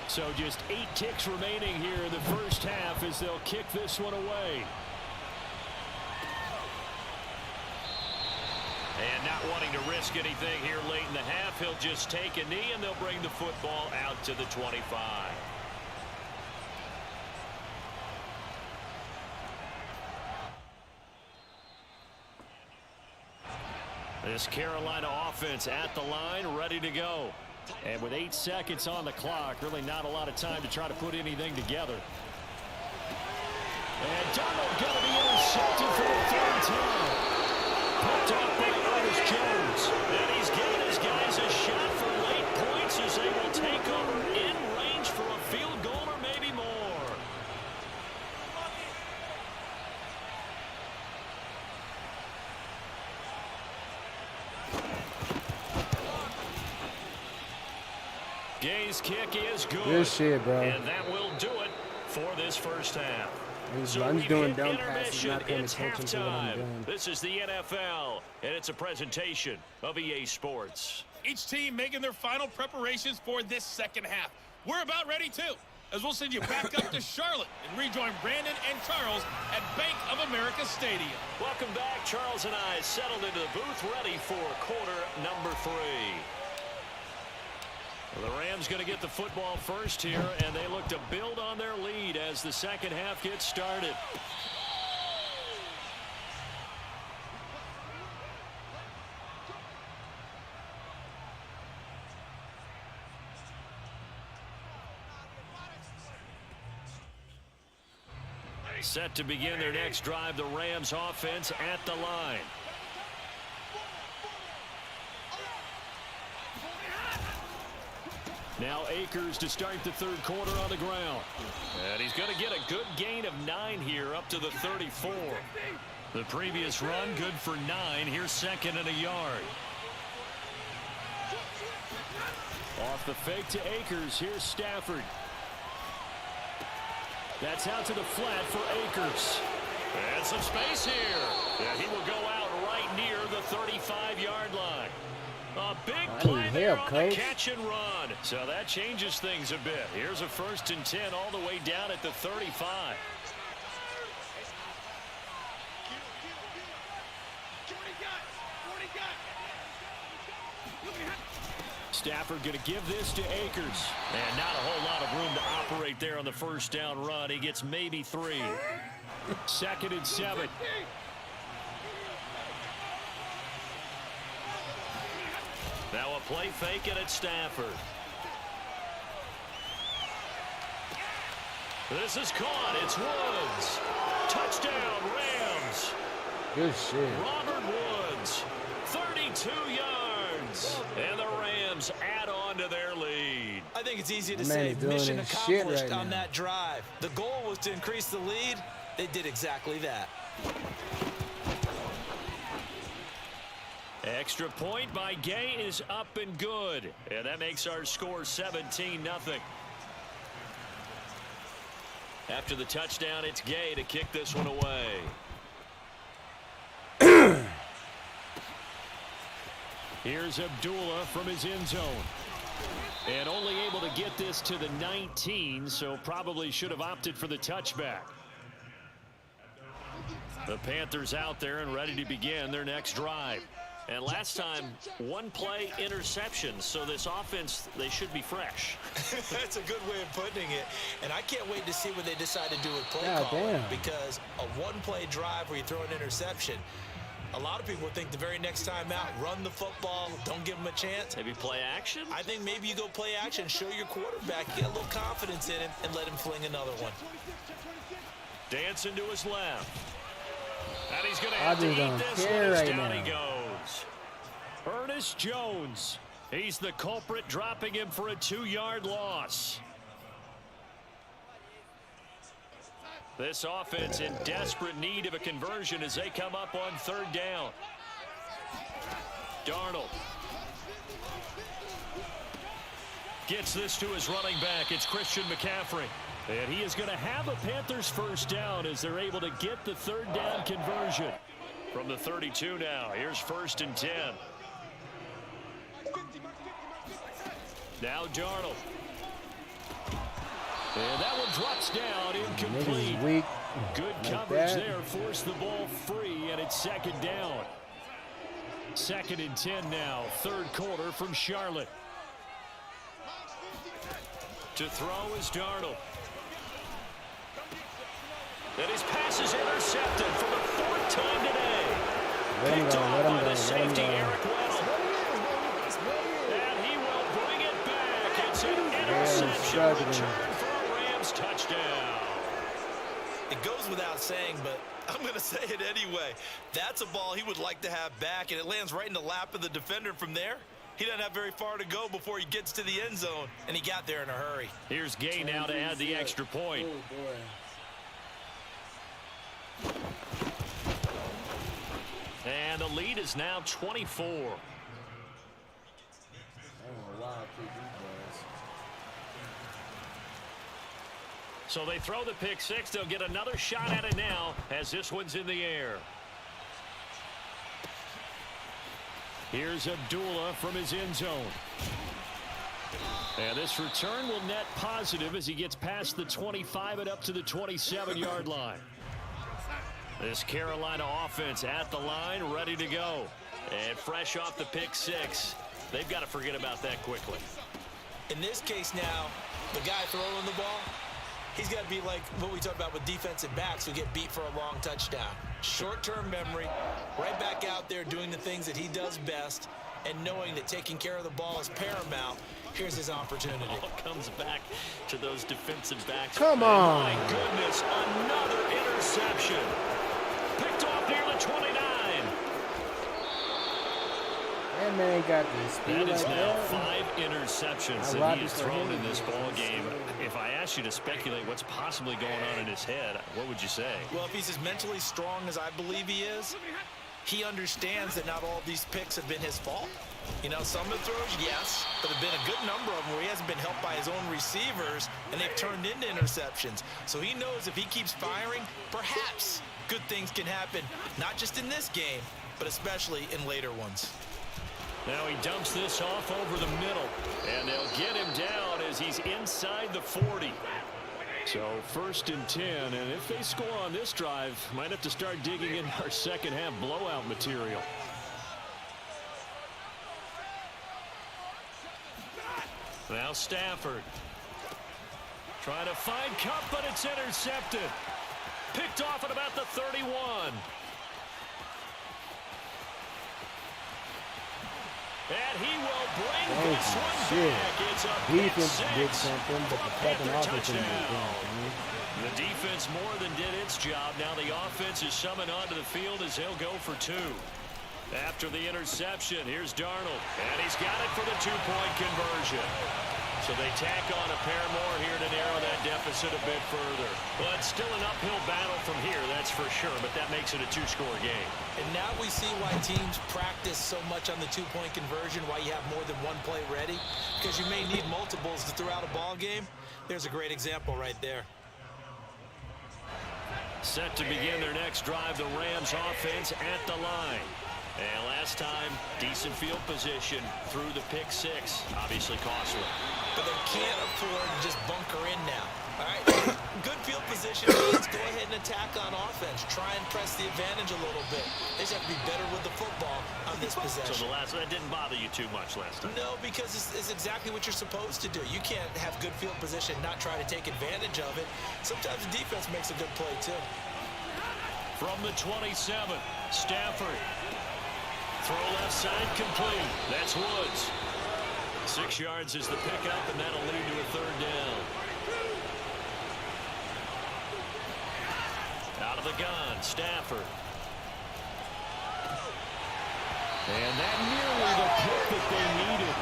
So just 8 ticks remaining here in the first half as they'll kick this one away. And not wanting to risk anything here late in the half, he'll just take a knee and they'll bring the football out to the 25. This Carolina offense at the line, ready to go. And with 8 seconds on the clock, really not a lot of time to try to put anything together. And Donald going to be intercepted for the 3rd time. Picked off by Curtis Jones. And he's giving his guys a shot for late points as they will take over in range for a field goal or maybe more. Gay's kick is good. Good shit, bro. And that will do it for this first half. I'm we've doing hit dumb passes, intermission. not paying It's attention to what I'm halftime. doing. This is the NFL, and it's a presentation of EA Sports. Each team making their final preparations for this second half. We're about ready, too, as we'll send you back up to Charlotte and rejoin Brandon and Charles at Bank of America Stadium. Welcome back. Charles and I settled into the booth, ready for quarter number 3. Well, the Rams going to get the football first here, and they look to build on their lead as the second half gets started. Set to begin their next drive, the Rams offense at the line. Now Akers to start the third quarter on the ground. And he's going to get a good gain of 9 here up to the 34. The previous run good for 9. Here's second and a yard. Off the fake to Akers. Here's Stafford. That's out to the flat for Akers. And some space here. And he will go out right near the 35-yard line. A big play there on the catch and run. So that changes things a bit. Here's a 1st and 10 all the way down at the 35. Stafford going to give this to Akers. And not a whole lot of room to operate there on the first down run. He gets maybe 3. 2nd and 7. Now a play fake, and it's Stafford. This is caught. It's Woods. Touchdown, Rams. Good shit. Robert Woods, 32 yards. And the Rams add on to their lead. I think it's easy to Man, say mission doing his shit accomplished right on now. that drive. The goal was to increase the lead. They did exactly that. Extra point by Gay is up and good. And that makes our score 17-0. After the touchdown, it's Gay to kick this one away. Here's Abdullah from his end zone. And only able to get this to the 19, so probably should have opted for the touchback. The Panthers out there and ready to begin their next drive. And last time, 1 play interception, so this offense, they should be fresh. That's a good way of putting it. And I can't wait to see what they decide to do with play God calling. damn. Because a 1-play drive where you throw an interception, a lot of people think the very next time out, run the football, don't give them a chance. Maybe play action? I think maybe you go play action, show your quarterback, get a little confidence in him, and let him fling another one. Dancing to his left. And he's going to have to just eat don't this care one as right down he now. goes. Ernest Jones. He's the culprit, dropping him for a 2-yard loss. This offense in desperate need of a conversion as they come up on 3rd down. Darnold gets this to his running back. It's Christian McCaffrey. And he is going to have a Panthers first down as they're able to get the 3rd down conversion. From the 32 now, here's 1st and 10. Now Darnold. And that one drops down, incomplete. Niggas weak. Good like coverage that. there, forced the ball free, and it's 2nd down. 2nd and 10 now, 3rd quarter from Charlotte. To throw is Darnold. And his pass is intercepted for the 4th time today. Picked off by the safety, Eric Weddle. And he will bring it back. It's an interception return for a Rams touchdown. It goes without saying, but I'm going to say it anyway. That's a ball he would like to have back, and it lands right in the lap of the defender from there. He doesn't have very far to go before he gets to the end zone, and he got there in a hurry. Here's Gay now to add the extra point. Oh, boy. And the lead is now 24. I don't know why I picked these guys. So they throw the pick 6. They'll get another shot at it now as this one's in the air. Here's Abdullah from his end zone. And this return will net positive as he gets past the 25 and up to the 27-yard line. This Carolina offense at the line, ready to go. And fresh off the pick 6. They've got to forget about that quickly. In this case now, the guy throwing the ball, he's got to be like what we talked about with defensive backs who get beat for a long touchdown. Short-term memory, right back out there doing the things that he does best, and knowing that taking care of the ball is paramount. Here's his opportunity. All comes back to those defensive backs. Come on. My goodness, another interception. Picked off near the 29. That man got the speed That is like now that. 5 interceptions that he has thrown in this ball game. If I asked you to speculate what's possibly going on in his head, what would you say? Well, if he's as mentally strong as I believe he is, he understands that not all of these picks have been his fault. You know, some of the throws, yes, but there have been a good number of them where he hasn't been helped by his own receivers, and they've turned into interceptions. So he knows if he keeps firing, perhaps good things can happen, not just in this game, but especially in later ones. Now he dumps this off over the middle, and they'll get him down as he's inside the 40. So 1st and 10, and if they score on this drive, might have to start digging in our second half blowout material. Now Stafford trying to find Cup, but it's intercepted. Picked off at about the 31. And he will bring this one back. It's a pick Defense did six something, but the for a fucking Panther offense didn't do touchdown. anything. The defense more than did its job. Now the offense is summoned onto the field as he'll go for 2. After the interception, here's Darnold. And he's got it for the 2-point conversion. So they tack on a pair more here to narrow that deficit a bit further. But still an uphill battle from here, that's for sure. But that makes it a 2-score game. And now we see why teams practice so much on the 2-point conversion, why you have more than one play ready, because you may need multiples throughout a ball game. There's a great example right there. Set to begin their next drive, the Rams offense at the line. And last time, decent field position through the pick 6. Obviously costly. But they can't afford to just bunker in now. All right, good field position means go ahead and attack on offense. Try and press the advantage a little bit. They just have to be better with the football on this possession. So that didn't bother you too much last time? No, because it's exactly what you're supposed to do. You can't have good field position, not try to take advantage of it. Sometimes the defense makes a good play, too. From the 27, Stafford. Throw left side complete. That's Woods. 6 yards is the pickup, and that'll lead to a 3rd down. Out of the gun, Stafford. And that nearly the pick that they needed.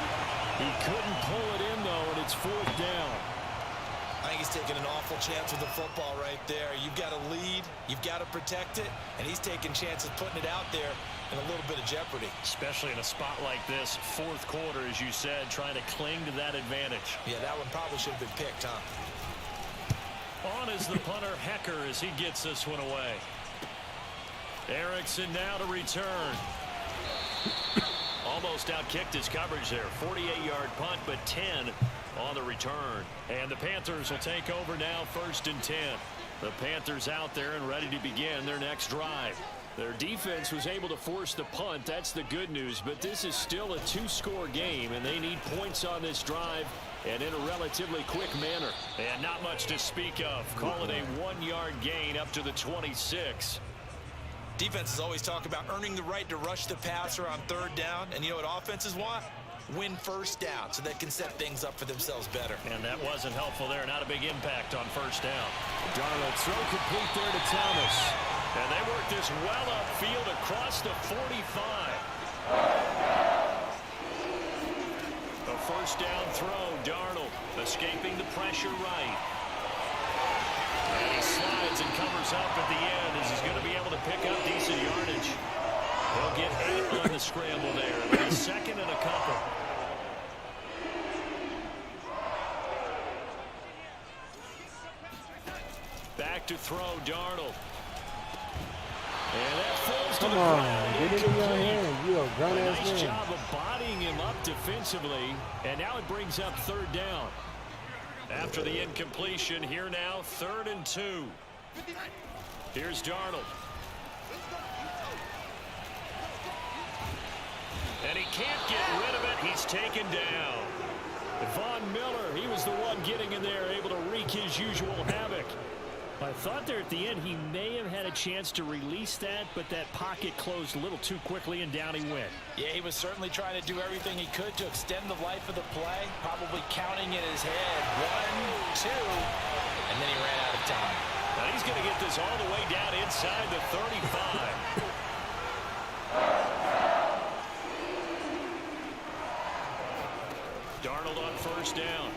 He couldn't pull it in, though, and it's 4th down. I think he's taking an awful chance with the football right there. You've got to lead, you've got to protect it, and he's taking chances putting it out there in a little bit of jeopardy. Especially in a spot like this, 4th quarter, as you said, trying to cling to that advantage. Yeah, that one probably should have been picked, huh? On is the punter, Hecker, as he gets this one away. Erickson now to return. Almost outkicked his coverage there. 48-yard punt, but 10 on the return. And the Panthers will take over now, 1st and 10. The Panthers out there and ready to begin their next drive. Their defense was able to force the punt. That's the good news. But this is still a 2-score game, and they need points on this drive and in a relatively quick manner. And not much to speak of. Call it a 1-yard gain up to the 26. Defenses always talk about earning the right to rush the passer on 3rd down. And you know what offenses want? Win 1st down so they can set things up for themselves better. And that wasn't helpful there. Not a big impact on 1st down. Darnold throw complete there to Thomas. And they work this well upfield across the 45. A 1st down throw. Darnold escaping the pressure right. And he slides and covers up at the end as he's going to be able to pick up decent yardage. He'll get 8 on the scramble there. It'll be 2nd and a couple. Back to throw, Darnold. And that falls to the ground. Get it in your hand. You a grown-ass man. Nice job of bodying him up defensively. And now it brings up 3rd down. After the incompletion, here now, 3rd and 2. Here's Darnold. And he can't get rid of it. He's taken down. Von Miller, he was the one getting in there, able to wreak his usual havoc. I thought there at the end he may have had a chance to release that, but that pocket closed a little too quickly, and down he went. Yeah, he was certainly trying to do everything he could to extend the life of the play, probably counting in his head. 1, 2, and then he ran out of time. Now he's going to get this all the way down inside the 35. Darnold on first down.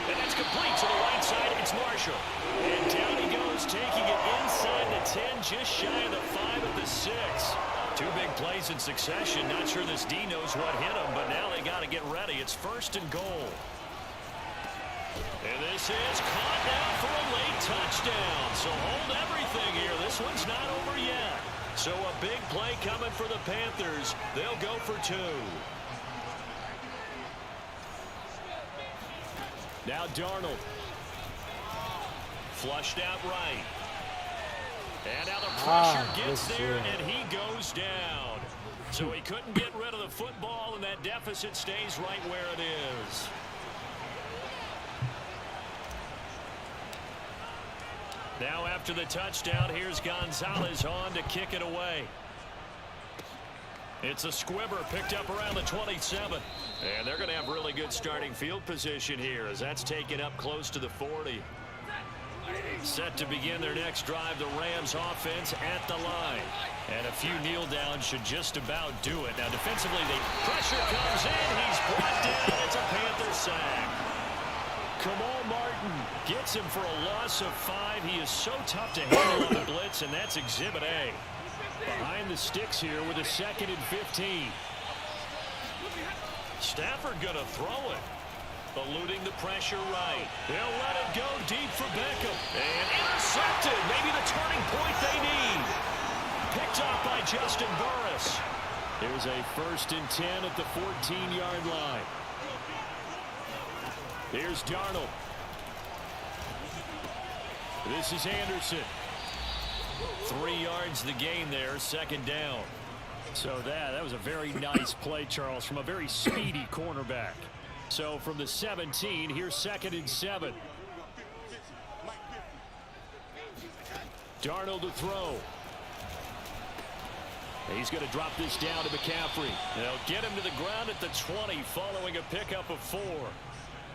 And that's complete to the right side. It's Marshall. And down he goes, taking it inside the 10, just shy of the 5 at the 6. Two big plays in succession. Not sure this D knows what hit him, but now they got to get ready. It's 1st and goal. And this is caught now for a late touchdown. So hold everything here. This one's not over yet. So a big play coming for the Panthers. They'll go for 2. Now Darnold. Flushed out right. And now the pressure gets there, and he goes down. So he couldn't get rid of the football, and that deficit stays right where it is. Now after the touchdown, here's Gonzalez on to kick it away. It's a squibber picked up around the 27. And they're going to have really good starting field position here as that's taken up close to the 40. Set to begin their next drive, the Rams offense at the line. And a few kneel downs should just about do it. Now defensively, the pressure comes in. He's brought down. It's a Panther sack. Kamal Martin gets him for a loss of 5. He is so tough to handle on the blitz, and that's Exhibit A. Behind the sticks here with a 2nd and 15. Stafford gonna throw it. Eluding the pressure right. They'll let it go deep for Beckham. And intercepted. Maybe the turning point they need. Picked off by Justin Burris. Here's a 1st and 10 at the 14-yard line. Here's Darnold. This is Anderson. 3 yards the gain there, 2nd down. So that was a very nice play, Charles, from a very speedy cornerback. So from the 17, here's 2nd and 7. Darnold to throw. He's going to drop this down to McCaffrey. They'll get him to the ground at the 20 following a pickup of 4.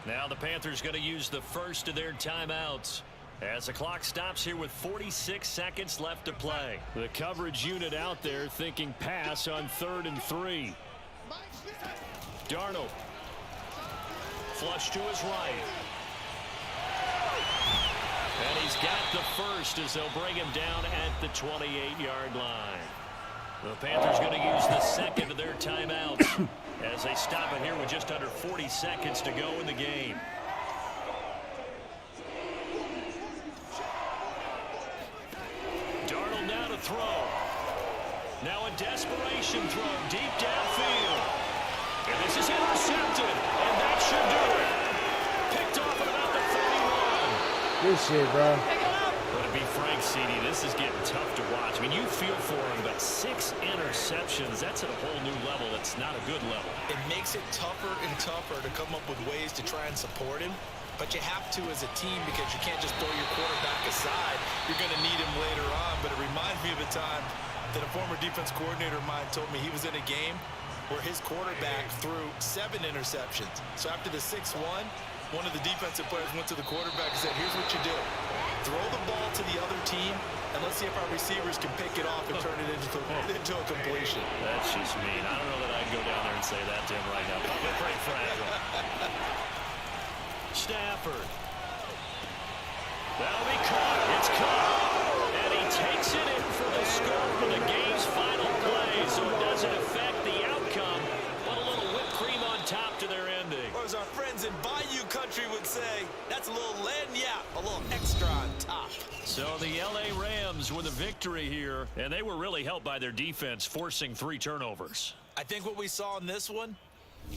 Now the Panthers going to use the first of their timeouts as the clock stops here with 46 seconds left to play. The coverage unit out there thinking pass on 3rd and 3. Darnold. Flush to his right. And he's got the first as they'll bring him down at the 28-yard line. The Panthers going to use the 2nd of their timeouts as they stop it here with just under 40 seconds to go in the game. Darnold now to throw. Now a desperation throw deep downfield. And this is intercepted. And that should do it. Picked off at about the 31. Good shit, bro. But to be frank, CD, this is getting tough to watch. I mean, you feel for him, but 6 interceptions, that's at a whole new level. That's not a good level. It makes it tougher and tougher to come up with ways to try and support him. But you have to as a team because you can't just throw your quarterback aside. You're going to need him later on. But it reminds me of a time that a former defense coordinator of mine told me he was in a game where his quarterback threw 7 interceptions. So after the 6-1, one of the defensive players went to the quarterback and said, here's what you do. Throw the ball to the other team, and let's see if our receivers can pick it off and turn it into a completion. That's just mean. I don't know that I can go down there and say that to him right now. But they're pretty fragile. Stafford. That'll be caught. It's caught. And he takes it in for the score for the game's final play. So it doesn't affect the outcome, but a little whipped cream on top to their ending. Or as our friends in Bayou Country would say, that's a little lagniappe, a little extra on top. So the LA Rams with a victory here, and they were really helped by their defense, forcing 3 turnovers. I think what we saw in this one,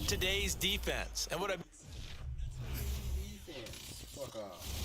today's defense. And what I Fuck off.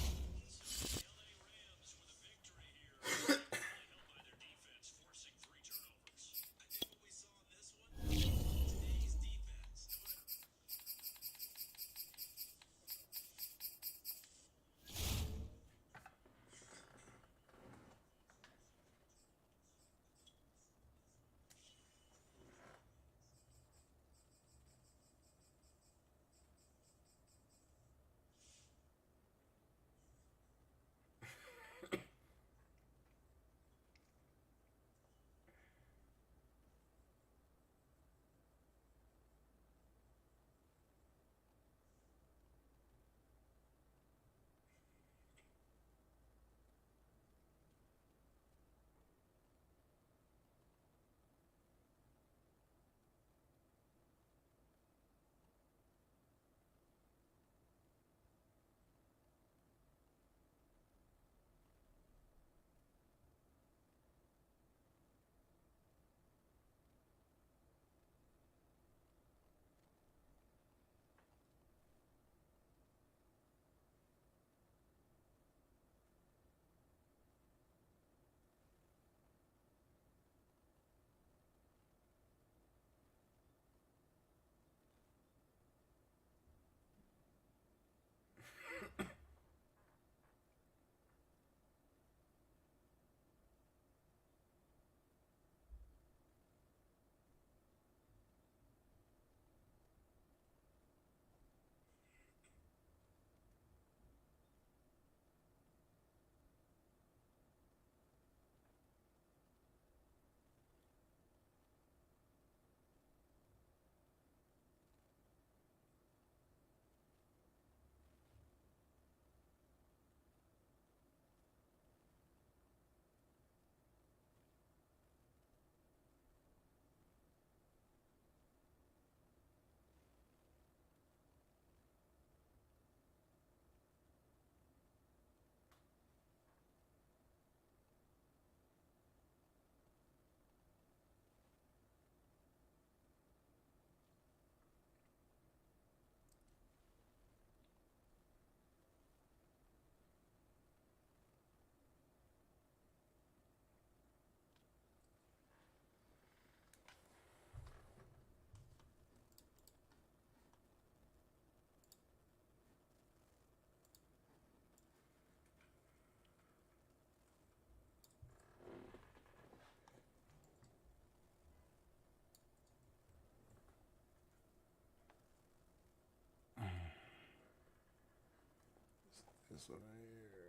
This one right here.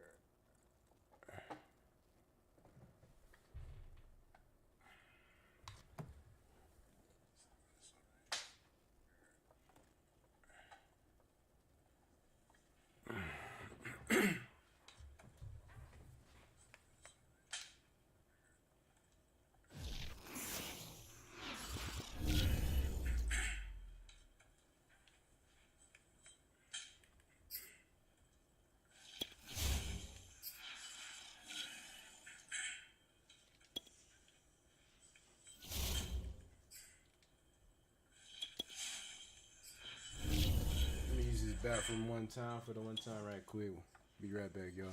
Let me use this bathroom one time for the one time right quick. Be right back, y'all.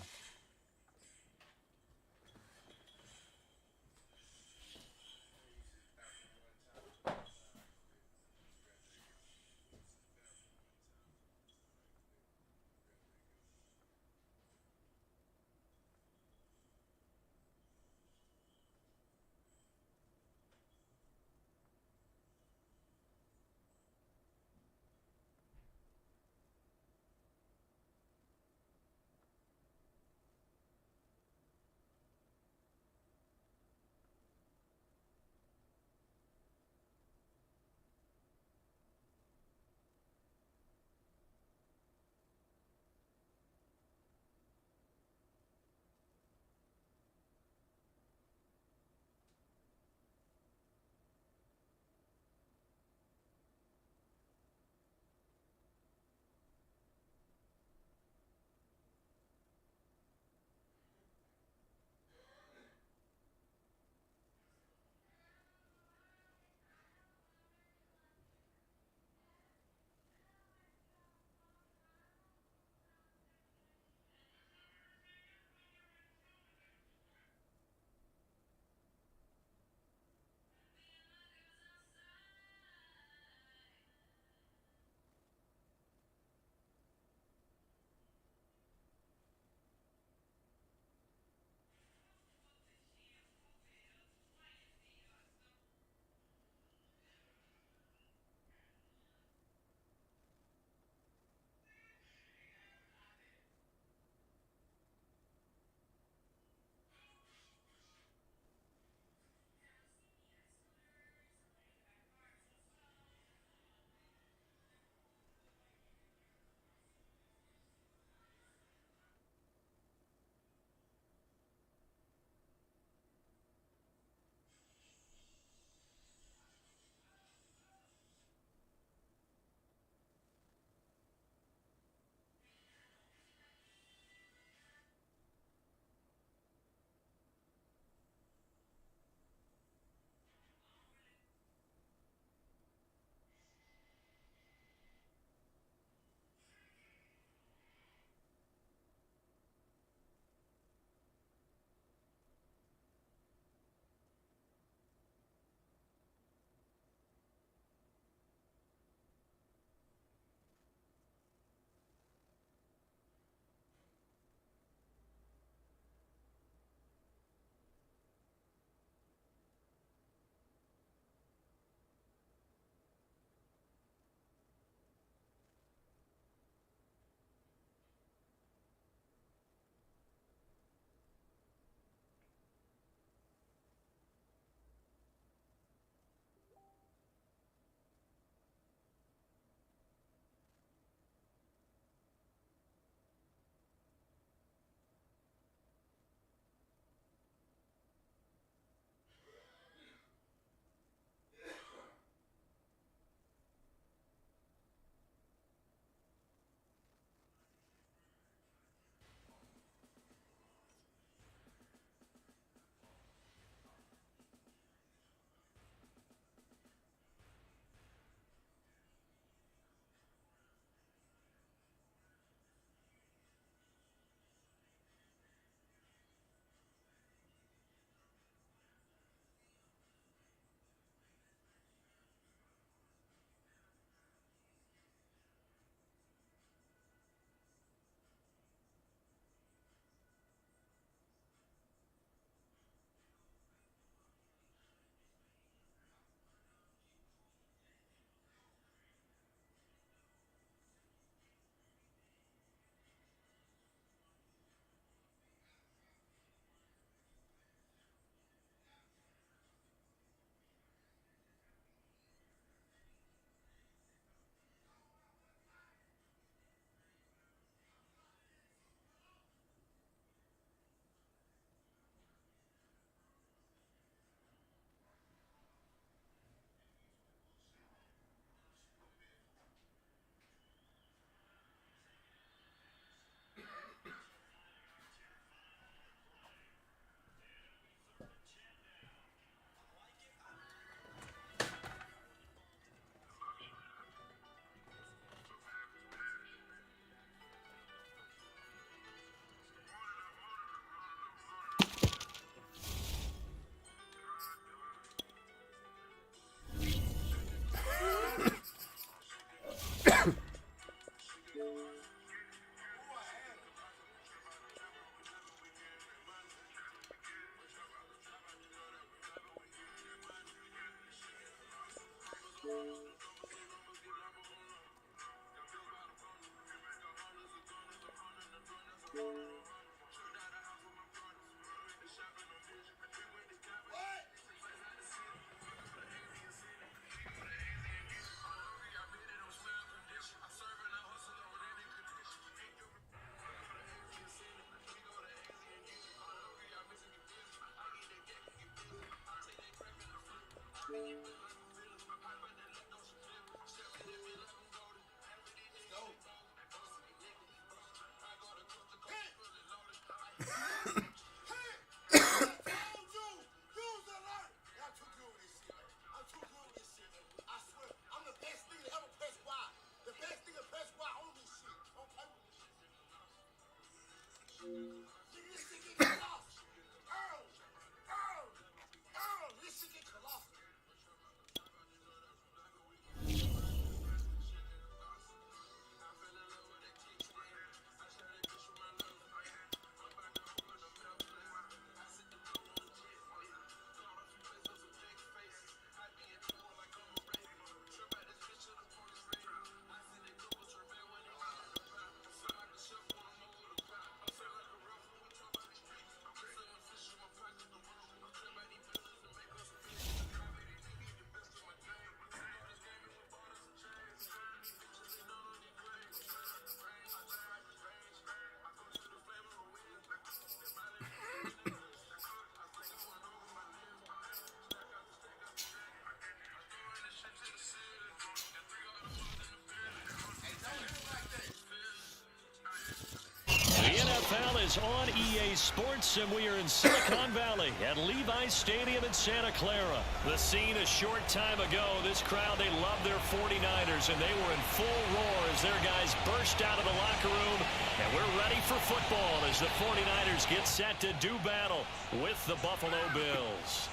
is on EA Sports, and we are in Silicon Valley at Levi's Stadium in Santa Clara. The scene a short time ago. This crowd, they love their 49ers, and they were in full roar as their guys burst out of the locker room. And we're ready for football as the 49ers get set to do battle with the Buffalo Bills.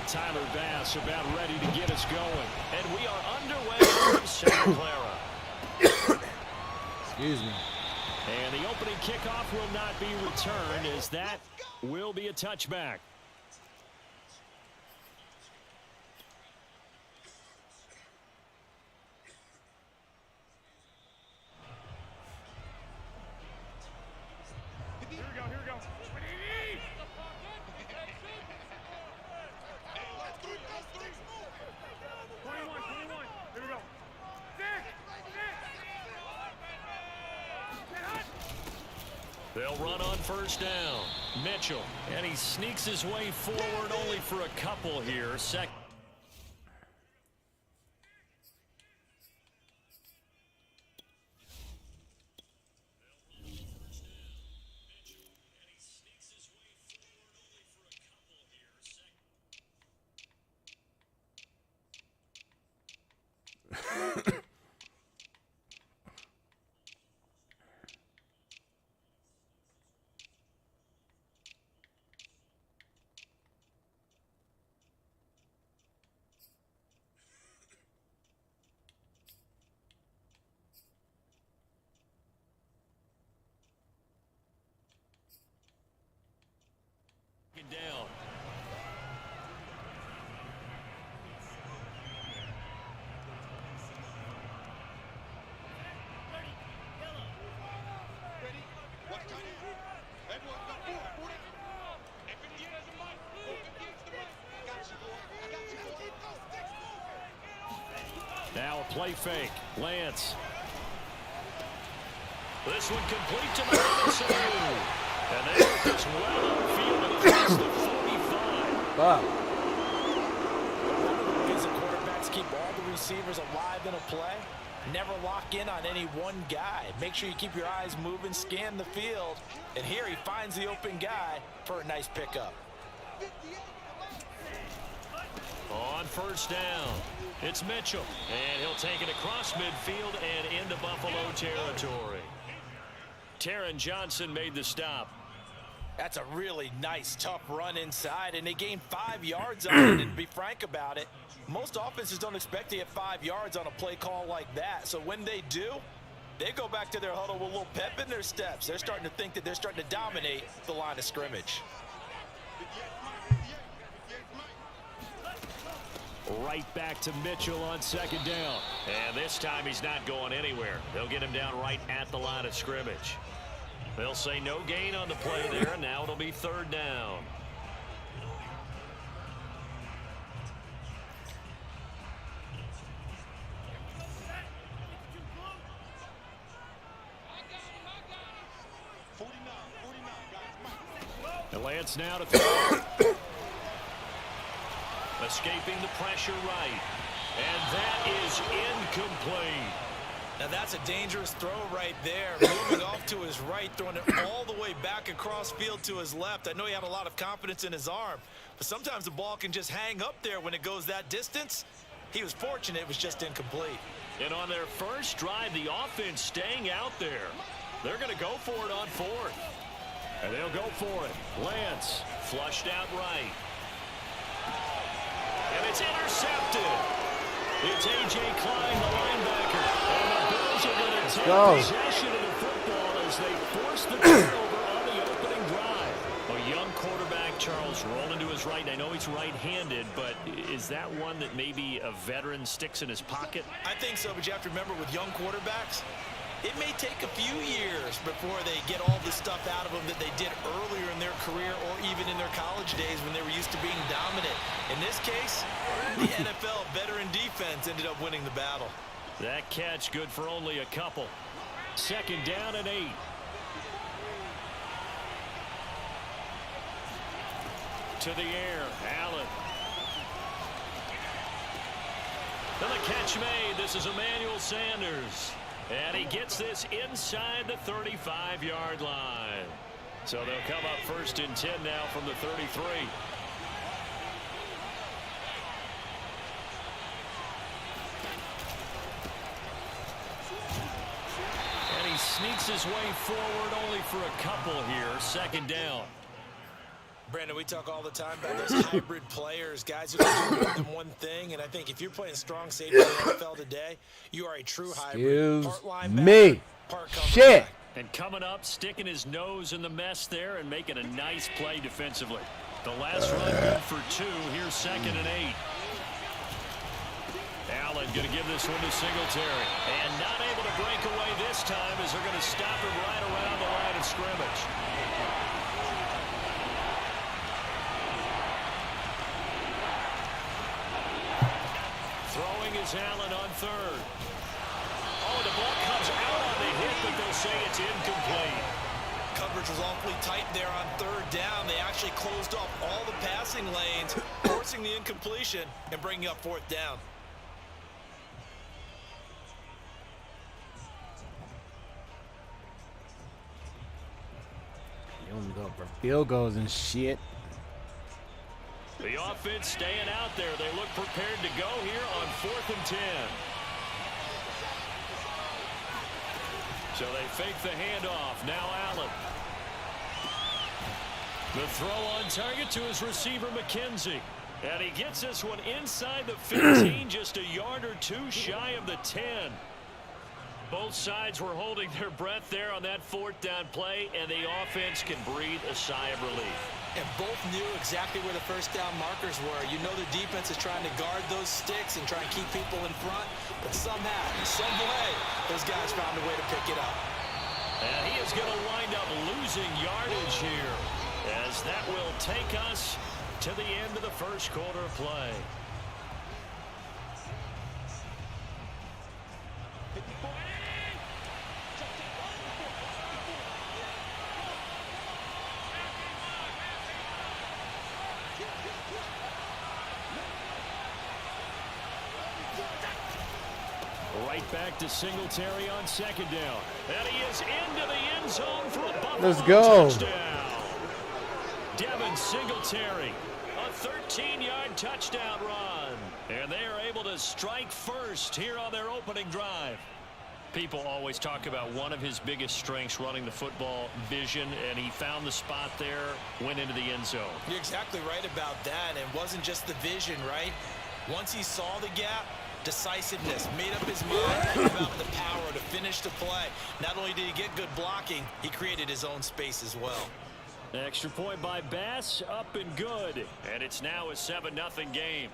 Tyler Bass about ready to get us going. And we are underway from Santa Clara. Excuse me. And the opening kickoff will not be returned, as that will be a touchback. Here we go, here we go. They'll run on first down. Mitchell, and he sneaks his way forward only for a couple here. Second. Down. Now a play fake. Lance. This one complete to the Robinson. And they work this well upfield across the 45. Wow. Because the quarterbacks keep all the receivers alive in a play. Never lock in on any one guy. Make sure you keep your eyes moving, scan the field. And here he finds the open guy for a nice pickup. On first down, it's Mitchell. And he'll take it across midfield and into Buffalo territory. Taron Johnson made the stop. That's a really nice, tough run inside, and they gained 5 yards on it. And to be frank about it, most offenses don't expect to get 5 yards on a play call like that. So when they do, they go back to their huddle with a little pep in their steps. They're starting to think that they're starting to dominate the line of scrimmage. Right back to Mitchell on second down. And this time he's not going anywhere. They'll get him down right at the line of scrimmage. They'll say no gain on the play there. Now it'll be third down. And Lance now to throw. Escaping the pressure right. And that is incomplete. Now that's a dangerous throw right there. Moving off to his right, throwing it all the way back across field to his left. I know he had a lot of confidence in his arm, but sometimes the ball can just hang up there when it goes that distance. He was fortunate it was just incomplete. And on their first drive, the offense staying out there. They're going to go for it on fourth. And they'll go for it. Lance flushed out right. And it's intercepted. It's A.J. Klein, the linebacker. And the Bills are going to take possession of the football as they force the turnover on the opening drive. A young quarterback, Charles, rolling to his right. I know he's right-handed, but is that one that maybe a veteran sticks in his pocket? I think so, but you have to remember with young quarterbacks, it may take a few years before they get all the stuff out of them that they did earlier in their career or even in their college days when they were used to being dominant. In this case, the NFL veteran defense ended up winning the battle. That catch good for only a couple. Second down and 8. to the air. Allen. And the catch made. This is Emmanuel Sanders. And he gets this inside the 35-yard line. So they'll come up 1st and 10 now from the 33. And he sneaks his way forward only for a couple here. 2nd down. Brandon, we talk all the time about those hybrid players, guys who can do more than one thing. And I think if you're playing strong safety in the NFL today, you are a true hybrid. Part linebacker, part cover back. And coming up, sticking his nose in the mess there and making a nice play defensively. The last run good for 2. Here's 2nd and 8. Allen going to give this one to Singletary. And not able to break away this time as they're going to stop him right around the line of scrimmage. Throwing is Allen on 3rd. Oh, the ball comes out on the hit, but they'll say it's incomplete. Coverage was awfully tight there on 3rd down. They actually closed off all the passing lanes, forcing the incompletion and bringing up 4th down. You only go for field goals and shit. The offense staying out there. They look prepared to go here on 4th and 10. So they fake the handoff. Now Allen. The throw on target to his receiver, McKenzie. And he gets this one inside the 15, just a yard or 2 shy of the 10. Both sides were holding their breath there on that 4th down play, and the offense can breathe a sigh of relief. And both knew exactly where the 1st down markers were. You know the defense is trying to guard those sticks and try and keep people in front, but somehow, some way, those guys found a way to pick it up. And he is going to wind up losing yardage here, as that will take us to the end of the 1st quarter of play. Right back to Singletary on 2nd down. And he is into the end zone for a Buffalo Let's go. touchdown. Devin Singletary, a 13-yard touchdown run. And they are able to strike first here on their opening drive. People always talk about one of his biggest strengths, running the football, vision, and he found the spot there, went into the end zone. You're exactly right about that. It wasn't just the vision, right? Once he saw the gap, decisiveness, made up his mind about the power to finish the play. Not only did he get good blocking, he created his own space as well. Extra point by Bass, up and good. And it's now a 7-0 game.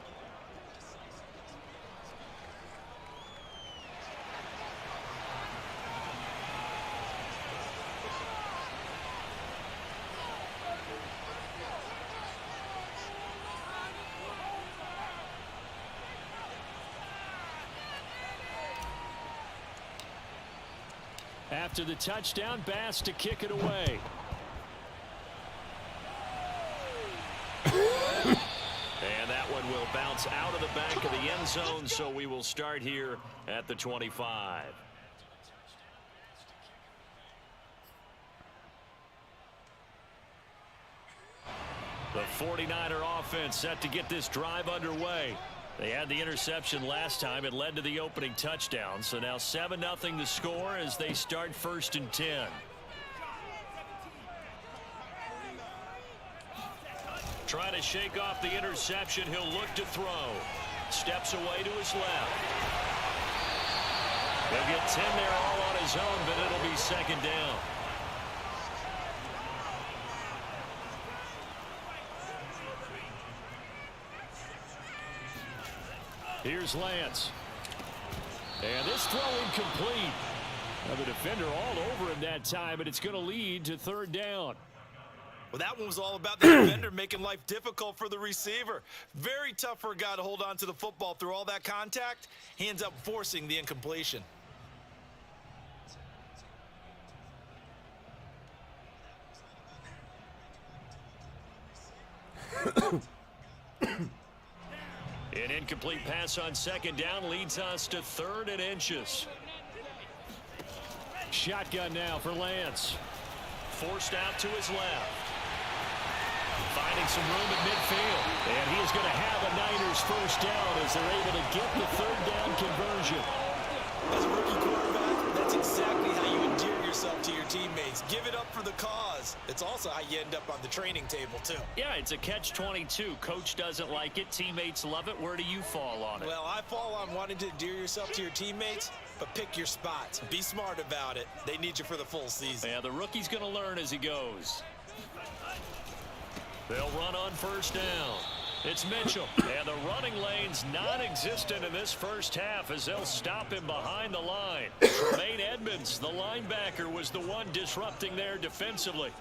After the touchdown, Bass to kick it away. And that one will bounce out of the back of the end zone, so we will start here at the 25. The 49er offense set to get this drive underway. They had the interception last time. It led to the opening touchdown. So now 7-0 the score as they start 1st and 10. Trying to shake off the interception. He'll look to throw. Steps away to his left. He'll get 10 there all on his own, but it'll be 2nd down. Here's Lance. And this throw incomplete. Now the defender all over him that time, but it's going to lead to 3rd down. Well, that one was all about the defender making life difficult for the receiver. Very tough for a guy to hold on to the football through all that contact. He ends up forcing the incompletion. An incomplete pass on second down leads us to 3rd and inches. Shotgun now for Lance. Forced out to his left. Finding some room at midfield. And he is going to have a Niners first down as they're able to get the 3rd down conversion. As a rookie quarterback, that's exactly how you endear yourself to your teammates. Give it up for the cause. It's also how you end up on the training table, too. Yeah, it's a catch-22. Coach doesn't like it. Teammates love it. Where do you fall on it? Well, I fall on wanting to endear yourself to your teammates, but pick your spots. Be smart about it. They need you for the full season. Yeah, the rookie's going to learn as he goes. They'll run on first down. It's Mitchell, and the running lane's non-existent in this first half as they'll stop him behind the line. Tremaine Edmonds, the linebacker, was the one disrupting there defensively.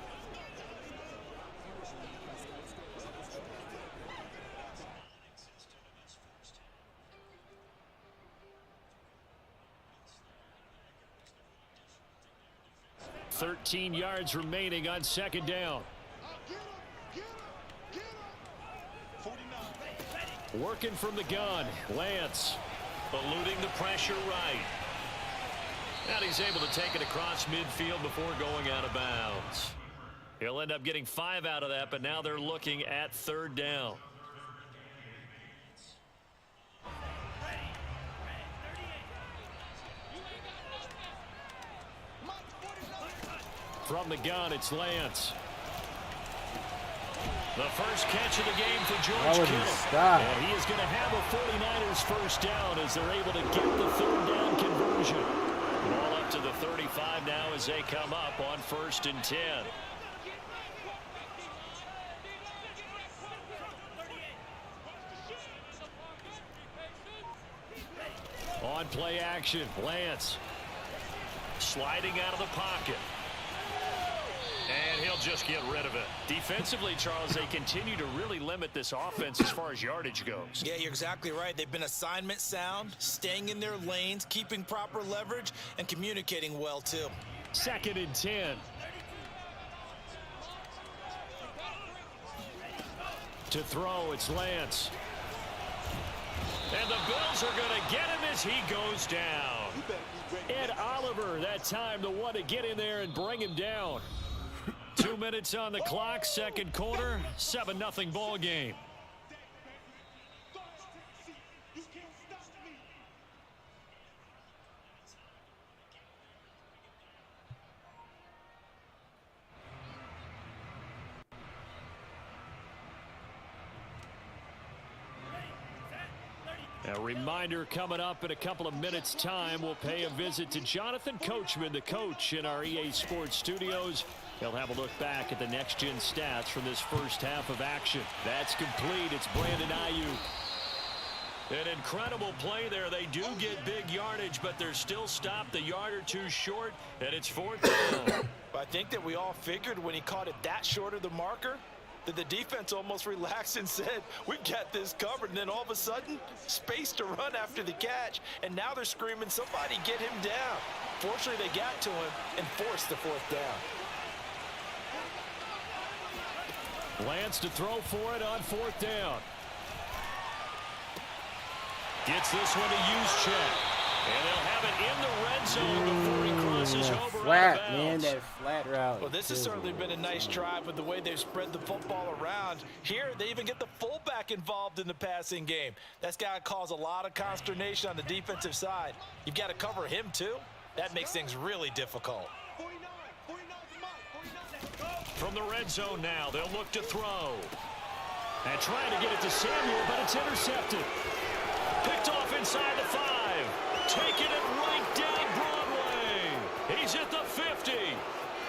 $13 yards remaining on second down. Working from the gun, Lance eluding the pressure right. And he's able to take it across midfield before going out of bounds. He'll end up getting 5 out of that, but now they're looking at 3rd down. From the gun, it's Lance. The first catch of the game for George Kittle. And he is going to have a 49ers first down as they're able to get the 3rd down conversion. Ball up to the 35 now as they come up on 1st and 10. On play action, Lance sliding out of the pocket. And he'll just get rid of it. Defensively, Charles, they continue to really limit this offense as far as yardage goes. Yeah, you're exactly right. They've been assignment sound, staying in their lanes, keeping proper leverage, and communicating well, too. 2nd and 10. To throw, it's Lance. And the Bills are going to get him as he goes down. Ed Oliver, that time, the one to get in there and bring him down. 2 minutes on the clock, second quarter, 7-0 ball game. A reminder coming up in a couple of minutes' time. We'll pay a visit to Jonathan Coachman, the coach in our EA Sports studios. He'll have a look back at the next-gen stats from this first half of action. That's complete. It's Brandon Ayuk. An incredible play there. They do get big yardage, but they're still stopped a yard or two short, and it's 4th down. I think that we all figured when he caught it that short of the marker that the defense almost relaxed and said, we've got this covered. And then all of a sudden, space to run after the catch. And now they're screaming, somebody get him down. Fortunately, they got to him and forced the 4th down. Lance to throw for it on 4th down. Gets this one to use check. And they'll have it in the red zone before he crosses over flat, out of man, bounds. that flat route. Well, this has certainly been a nice drive with the way they've spread the football around. Here, they even get the fullback involved in the passing game. That's got to cause a lot of consternation on the defensive side. You've got to cover him, too. That makes things really difficult. From the red zone now, they'll look to throw. And trying to get it to Samuel, but it's intercepted. Picked off inside the 5. Taking it right down Broadway. He's at the 50,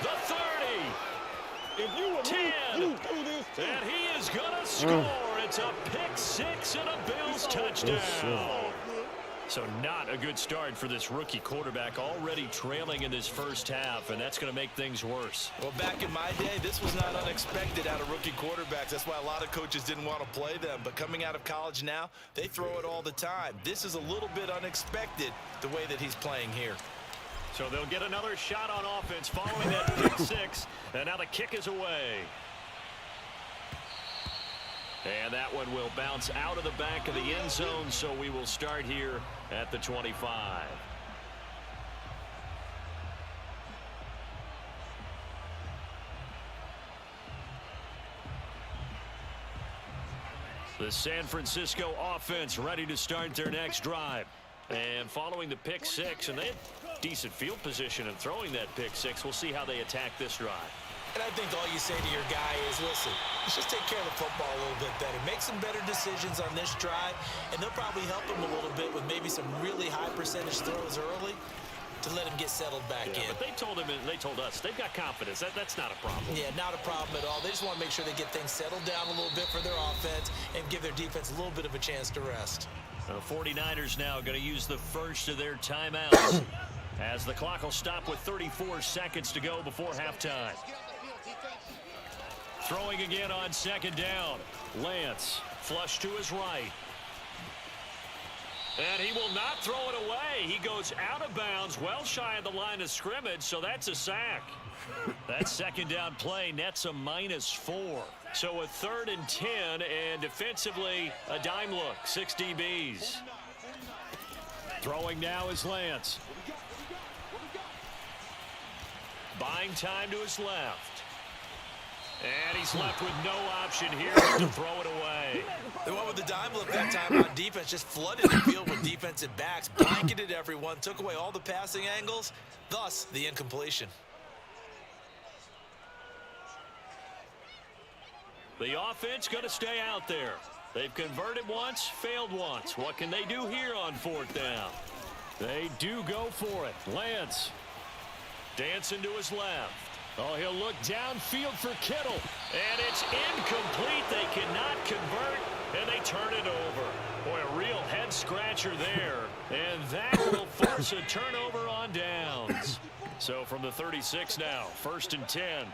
the 30, 10, and he is going to score. It's a pick 6 and a Bills touchdown. So not a good start for this rookie quarterback, already trailing in this first half, and that's going to make things worse. Well, back in my day, this was not unexpected out of rookie quarterbacks. That's why a lot of coaches didn't want to play them. But coming out of college now, they throw it all the time. This is a little bit unexpected, the way that he's playing here. So they'll get another shot on offense following that pick 6, and now the kick is away. And that one will bounce out of the back of the end zone, so we will start here at the 25. The San Francisco offense ready to start their next drive. And following the pick six, and they had decent field position in throwing that pick six. We'll see how they attack this drive. And I think all you say to your guy is, listen, let's just take care of the football a little bit better. Make some better decisions on this drive, and they'll probably help him a little bit with maybe some really high percentage throws early to let him get settled back in. But they told him, and they told us, they've got confidence. That's not a problem. Yeah, not a problem at all. They just want to make sure they get things settled down a little bit for their offense and give their defense a little bit of a chance to rest. The 49ers now going to use the first of their timeouts as the clock will stop with 34 seconds to go before halftime. Throwing again on second down. Lance, flush to his right. And he will not throw it away. He goes out of bounds, well shy of the line of scrimmage, so that's a sack. That second down play nets a -4. So a 3rd and 10, and defensively a dime look, 6 DBs. Throwing now is Lance. Buying time to his left. And he's left with no option here to throw it away. They went with the dime look that time on defense, just flooded the field with defensive backs, blanketed everyone, took away all the passing angles, thus the incompletion. The offense going to stay out there. They've converted once, failed once. What can they do here on 4th down? They do go for it. Lance dancing to his left. Oh, he'll look downfield for Kittle. And it's incomplete. They cannot convert, and they turn it over. Boy, a real head-scratcher there. And that will force a turnover on downs. So from the 36 now, 1st and 10.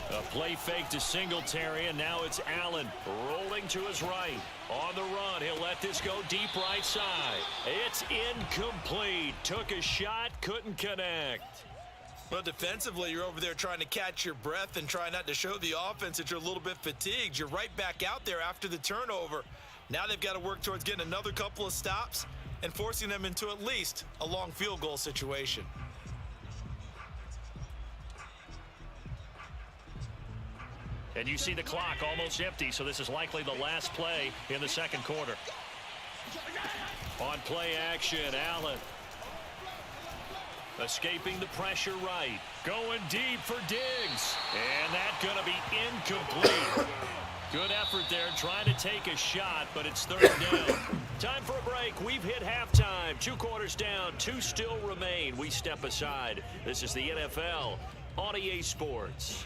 A play fake to Singletary, and now it's Allen rolling to his right. On the run, he'll let this go deep right side. It's incomplete. Took a shot, couldn't connect. Well, defensively, you're over there trying to catch your breath and try not to show the offense that you're a little bit fatigued. You're right back out there after the turnover. Now they've got to work towards getting another couple of stops and forcing them into at least a long field goal situation. And you see the clock almost empty, so this is likely the last play in the second quarter. On play action, Allen. Escaping the pressure right. Going deep for Diggs. And that's going to be incomplete. Good effort there trying to take a shot, but it's 3rd down. Time for a break. We've hit halftime. 2 quarters down. 2 still remain. We step aside. This is the NFL on EA Sports.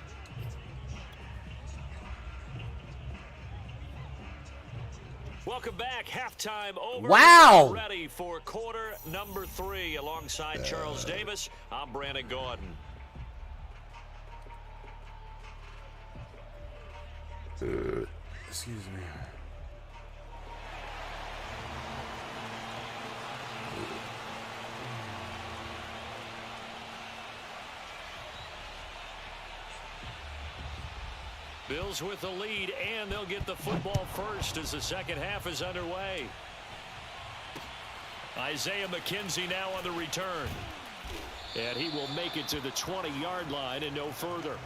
Welcome back. Halftime over. Wow. Ready for quarter number 3 alongside Charles Davis. I'm Brandon Gordon. Excuse me. Bills with the lead, and they'll get the football first as the second half is underway. Isaiah McKenzie now on the return. And he will make it to the 20-yard line and no further.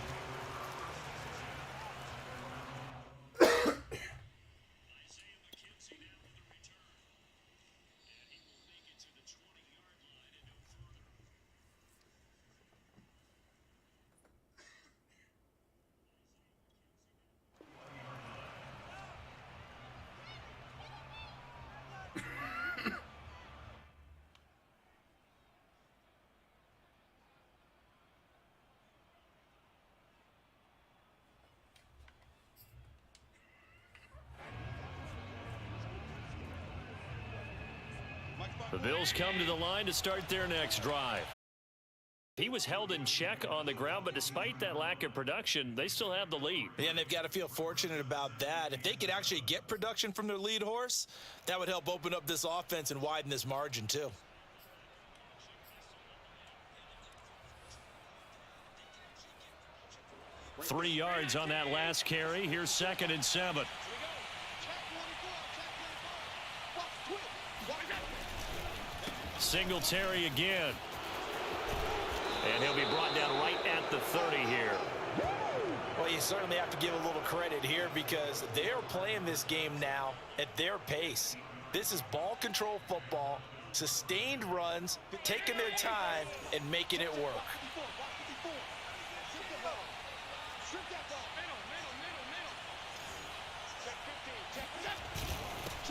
The Bills come to the line to start their next drive. He was held in check on the ground, but despite that lack of production, they still have the lead. Yeah, and they've got to feel fortunate about that. If they could actually get production from their lead horse, that would help open up this offense and widen this margin too. 3 yards on that last carry. Here's 2nd and 7. Singletary again. And he'll be brought down right at the 30 here. Well, you certainly have to give a little credit here because they're playing this game now at their pace. This is ball control football, sustained runs, taking their time and making it work.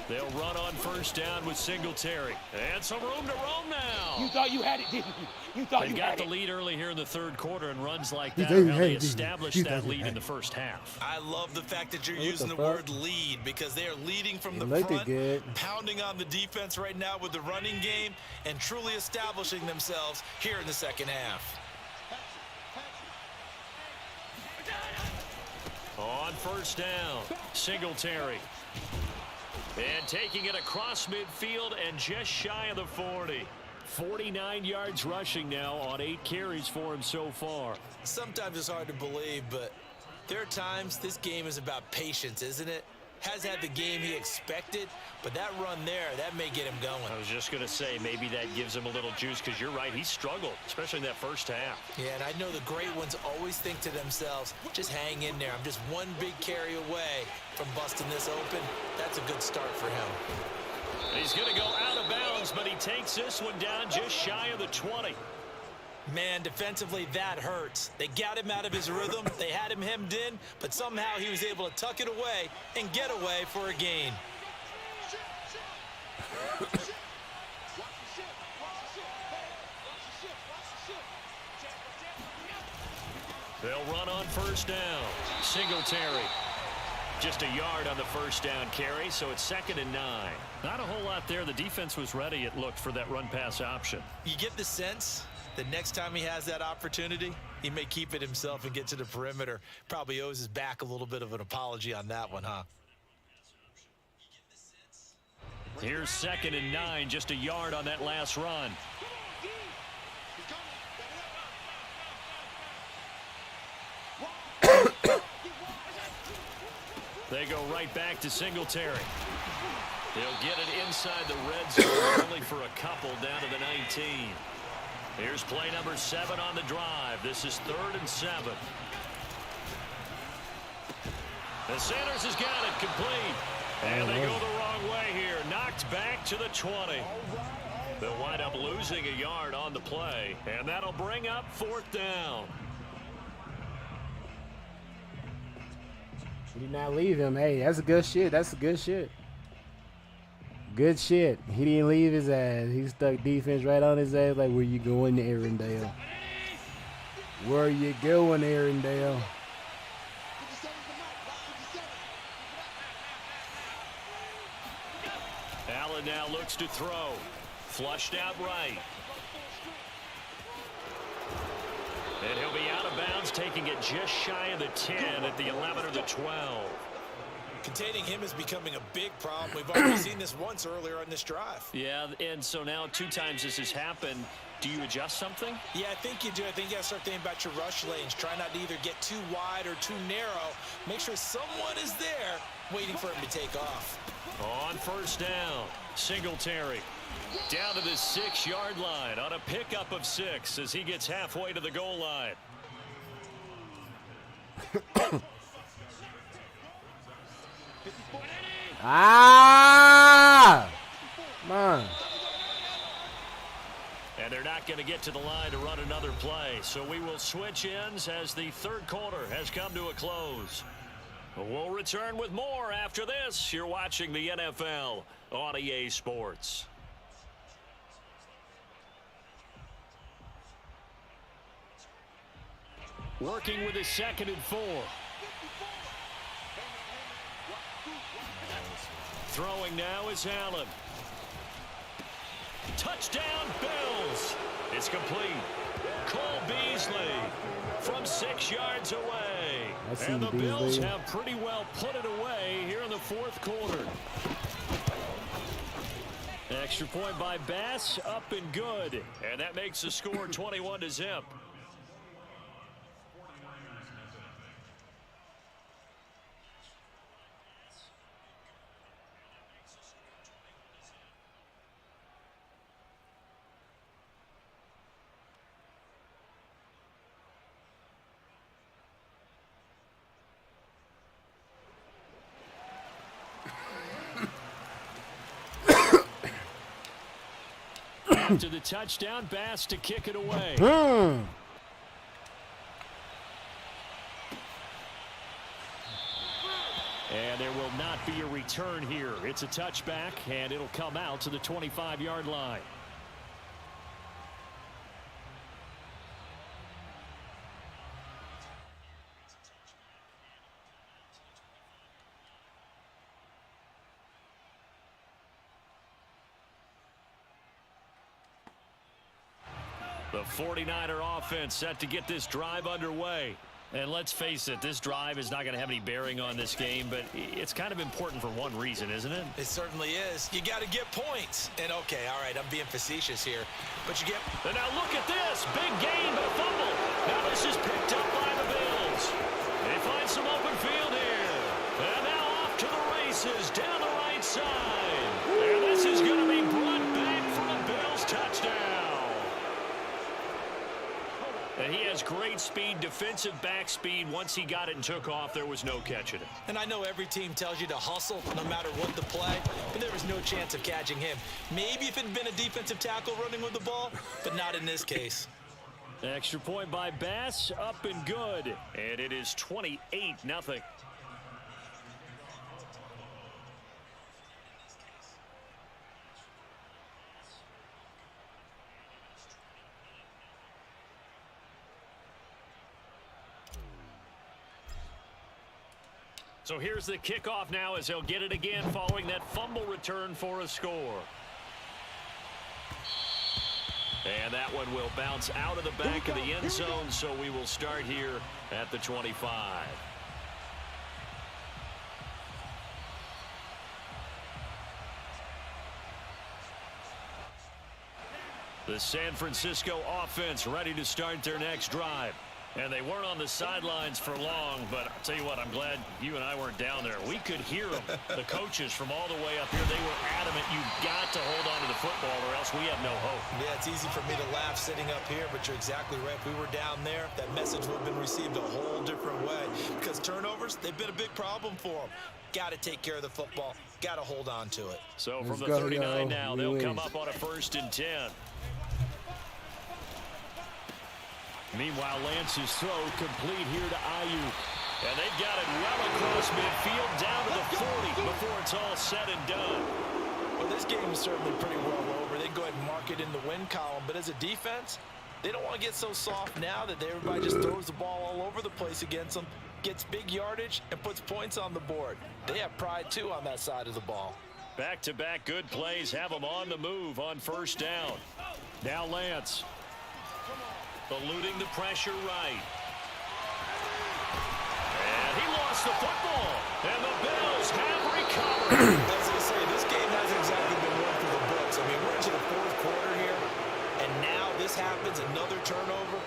They'll run on 1st down with Singletary. And some room to roam now. You thought you had it, didn't you? You thought They you got had the it. lead early here in the 3rd quarter, and runs like that are how they established that lead in the 1st half. I love the fact that you're What using the the fuck? word lead because they are leading from the looked front, good. pounding on the defense right now with the running game, and truly establishing themselves here in the 2nd half. On 1st down, Singletary. And taking it across midfield and just shy of the 40. 49 yards rushing now on 8 carries for him so far. Sometimes it's hard to believe, but there are times this game is about patience, isn't it? Has had the game he expected, but that run there, that may get him going. I was just going to say, maybe that gives him a little juice, because you're right, he struggled, especially in that 1st half. Yeah, and I know the great ones always think to themselves, just hang in there. I'm just one big carry away from busting this open. That's a good start for him. He's going to go out of bounds, but he takes this one down just shy of the 20. Man, defensively, that hurts. They got him out of his rhythm. They had him hemmed in, but somehow he was able to tuck it away and get away for a gain. They'll run on 1st down. Singletary. Just a yard on the 1st down carry, so it's 2nd and 9. Not a whole lot there. The defense was ready, it looked, for that run-pass option. You get the sense the next time he has that opportunity, he may keep it himself and get to the perimeter. Probably owes his back a little bit of an apology on that one, huh? Here's 2nd and 9, just a yard on that last run. They go right back to Singletary. They'll get it inside the red zone, only for a couple down to the 19. Here's play number 7 on the drive. This is 3rd and 7. And Sanders has got it complete. And they go the wrong way here. Knocked back to the 20. They'll wind up losing a yard on the play. And that'll bring up 4th down. He did not leave him. Hey, that's a good shit. That's a good shit. Good shit. He didn't leave his ass. He stuck defense right on his ass. Like, where you going, Arendelle? Where you going, Arendelle? Allen now looks to throw. Flushed out right. And he'll be out of bounds, taking it just shy of the 10 at the 11 or the 12. Containing him is becoming a big problem. We've already seen this once earlier on this drive. Yeah, and so now 2 times this has happened. Do you adjust something? Yeah, I think you do. I think you got to start thinking about your rush lanes. Try not to either get too wide or too narrow. Make sure someone is there waiting for him to take off. On 1st down, Singletary down to the 6-yard line on a pickup of 6 as he gets halfway to the goal line. Ah! Come on. And they're not going to get to the line to run another play. So we will switch ends as the 3rd quarter has come to a close. We'll return with more after this. You're watching the NFL on EA Sports. Working with his 2nd and 4. Throwing now is Allen. Touchdown, Bills. It's complete. Cole Beasley from 6 yards away. And the Bills have pretty well put it away here in the 4th quarter. Extra point by Bass, up and good. And that makes the score 21-0. After the touchdown, Bass to kick it away. And there will not be a return here. It's a touchback, and it'll come out to the 25-yard line. The 49er offense set to get this drive underway. And let's face it, this drive is not going to have any bearing on this game, but it's kind of important for one reason, isn't it? It certainly is. You got to get points. And okay, all right, I'm being facetious here, but you get. And now look at this. Big gain, but a fumble. Now this is picked up by the Bills. They find some open field here. And now off to the races down the right side. And this is going to be brought back for a Bills touchdown. And he has great speed, defensive back speed. Once he got it and took off, there was no catching it. And I know every team tells you to hustle no matter what the play, but there was no chance of catching him. Maybe if it had been a defensive tackle running with the ball, but not in this case. Extra point by Bass, up and good. And it is 28-0. So here's the kickoff now as they'll get it again following that fumble return for a score. And that one will bounce out of the back of the end zone, so we will start here at the 25. The San Francisco offense ready to start their next drive. And they weren't on the sidelines for long, but I'll tell you what, I'm glad you and I weren't down there. We could hear them, the coaches from all the way up here. They were adamant, you've got to hold on to the football or else we have no hope. Yeah, it's easy for me to laugh sitting up here, but you're exactly right. If we were down there, that message would have been received a whole different way. Because turnovers, they've been a big problem for them. Got to take care of the football. Got to hold on to it. So from the 39 now, they'll come up on a 1st and 10. Meanwhile, Lance's throw complete here to Ayuk. And they've got it well across midfield down to the 40 before it's all said and done. Well, this game is certainly pretty well over. They go ahead and mark it in the win column. But as a defense, they don't want to get so soft now that everybody just throws the ball all over the place against them, gets big yardage, and puts points on the board. They have pride, too, on that side of the ball. Back-to-back good plays have them on the move on 1st down. Now Lance. Eluding the pressure right. And he lost the football. And the Bills have recovered. As I say, this game hasn't exactly been run through the books. I mean, we're into the 4th quarter here. And now this happens, another turnover.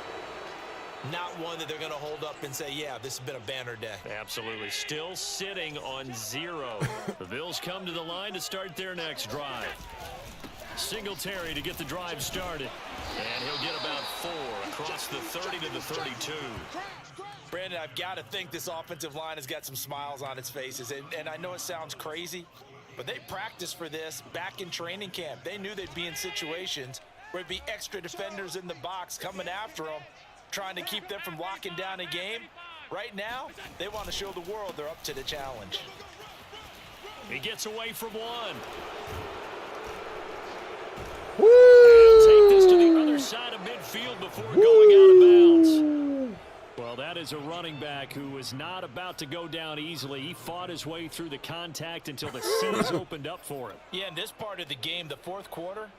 Not one that they're going to hold up and say, yeah, this has been a banner day. Absolutely. Still sitting on 0. The Bills come to the line to start their next drive. Singletary to get the drive started. And he'll get about 4 across the 30 to the 32. Brandon, I've got to think this offensive line has got some smiles on its faces. And I know it sounds crazy, but they practiced for this back in training camp. They knew they'd be in situations where there'd be extra defenders in the box coming after them, trying to keep them from locking down a game. Right now, they want to show the world they're up to the challenge. He gets away from one. Woo! He'll take this to the other side of midfield before going out of bounds. Well, that is a running back who is not about to go down easily. He fought his way through the contact until the seams opened up for him. Yeah, in this part of the game, the 4th quarter,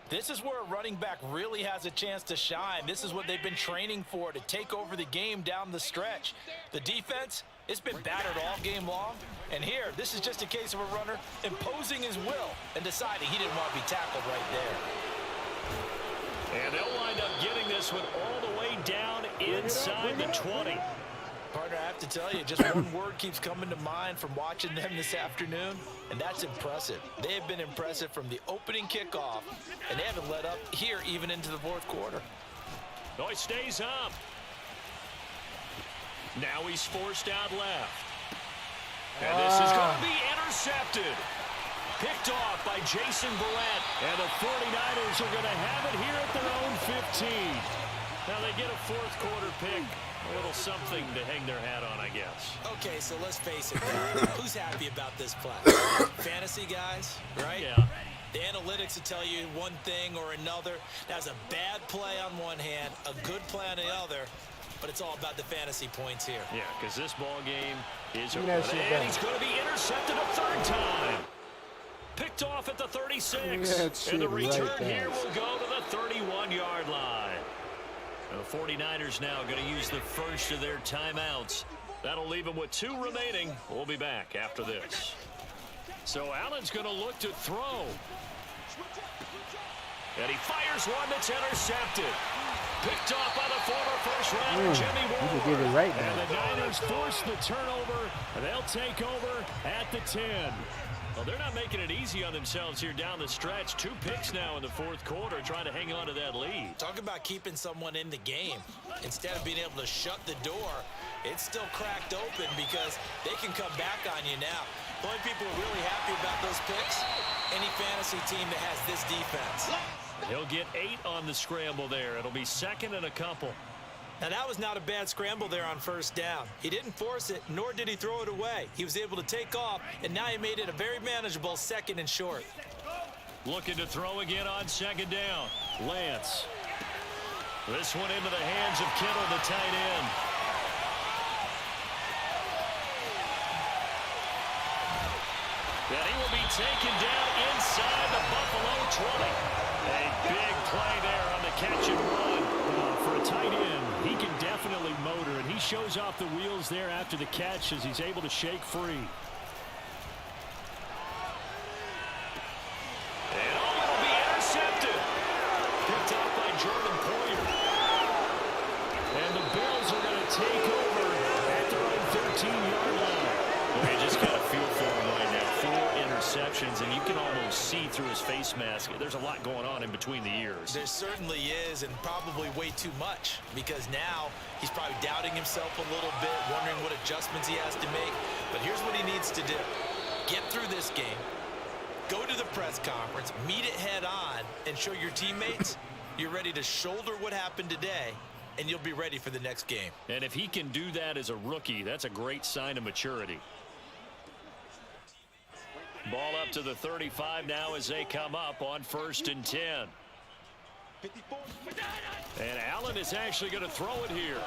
this is where a running back really has a chance to shine. This is what they've been training for, to take over the game down the stretch. The defense, it's been battered all game long. And here, this is just a case of a runner imposing his will and deciding he didn't want to be tackled right there. And they'll wind up getting this one all the way down inside the 20. Partner, I have to tell you, just one word keeps coming to mind from watching them this afternoon, and that's impressive. They have been impressive from the opening kickoff, and they haven't let up here even into the 4th quarter. No, he stays up. Now he's forced out left. And this is going to be intercepted. Picked off by Jason Verrett. And the 49ers are going to have it here at their own 15. Now they get a fourth quarter pick. A little something to hang their hat on, I guess. Okay, so let's face it. Who's happy about this play? Fantasy guys, right? Yeah. The analytics will tell you one thing or another. That's a bad play on one hand, a good play on the other, but it's all about the fantasy points here. Yeah, because this ball game is over. that shit And down. he's going to be intercepted a third time. Picked off at the 36. That shit And the right return there. here will go to the 31-yard line. And the 49ers now going to use the first of their timeouts. That'll leave them with 2 remaining. We'll be back after this. So Allen's going to look to throw. And he fires one that's intercepted. Picked off by the former first-rounder, Jimmy Ward. You can give it right And now. the Niners force the turnover, and they'll take over at the 10. Well, they're not making it easy on themselves here down the stretch. 2 picks now in the fourth quarter, trying to hang on to that lead. Talk about keeping someone in the game. Instead of being able to shut the door, it's still cracked open because they can come back on you now. The only people who are really happy about those picks, any fantasy team that has this defense. He'll get 8 on the scramble there. It'll be second and a couple. Now, that was not a bad scramble there on first down. He didn't force it, nor did he throw it away. He was able to take off, and now he made it a very manageable second and short. Looking to throw again on second down. Lance. This one into the hands of Kittle, the tight end. And he will be taken down inside the Buffalo 20. A big play there on the catch and run. For a tight end, he can definitely motor, and he shows off the wheels there after the catch as he's able to shake free. And oh, it'll be intercepted. Picked up by Jordan Poyer. And the Bills are going to take over at their own 13-yard line. Well, you just got to feel for him right now. 4 interceptions, and you can almost see through his face mask. There's a lot going on in between the ears. There certainly is, and probably way too much, because now he's probably doubting himself a little bit, wondering what adjustments he has to make. But here's what he needs to do. Get through this game, go to the press conference, meet it head on, and show your teammates you're ready to shoulder what happened today, and you'll be ready for the next game. And if he can do that as a rookie, that's a great sign of maturity. Ball up to the 35 now as they come up on 1st and 10. And Allen is actually going to throw it here.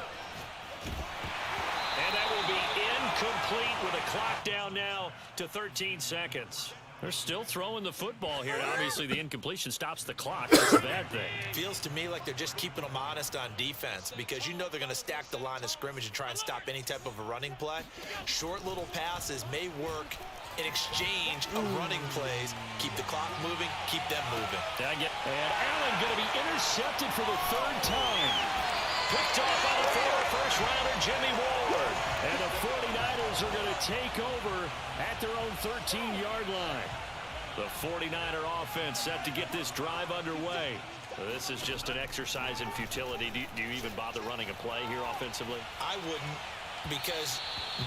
And that will be incomplete with a clock down now to 13 seconds. They're still throwing the football here. Obviously, the incompletion stops the clock. That's a bad thing. Feels to me like they're just keeping them honest on defense because you know they're going to stack the line of scrimmage and try and stop any type of a running play. Short little passes may work in exchange of running plays. Keep the clock moving, keep them moving. And Allen going to be intercepted for the 3rd time. Picked off by the former first-rounder, Jimmy Ward. And the 49ers are going to take over at their own 13-yard line. The 49er offense set to get this drive underway. This is just an exercise in futility. Do you even bother running a play here offensively? I wouldn't, because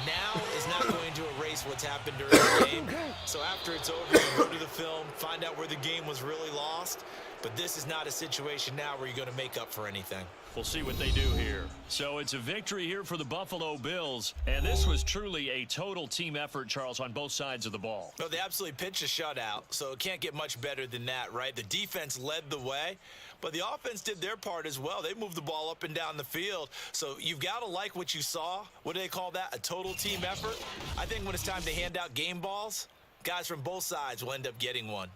now is not going to erase what's happened during the game. So after it's over, you go to the film, find out where the game was really lost. But this is not a situation now where you're going to make up for anything. We'll see what they do here. So it's a victory here for the Buffalo Bills. And this was truly a total team effort, Charles, on both sides of the ball. No, they absolutely pitched a shutout, so it can't get much better than that, right? The defense led the way, but the offense did their part as well. They moved the ball up and down the field. So you've got to like what you saw. What do they call that? A total team effort? I think when it's time to hand out game balls, guys from both sides will end up getting one.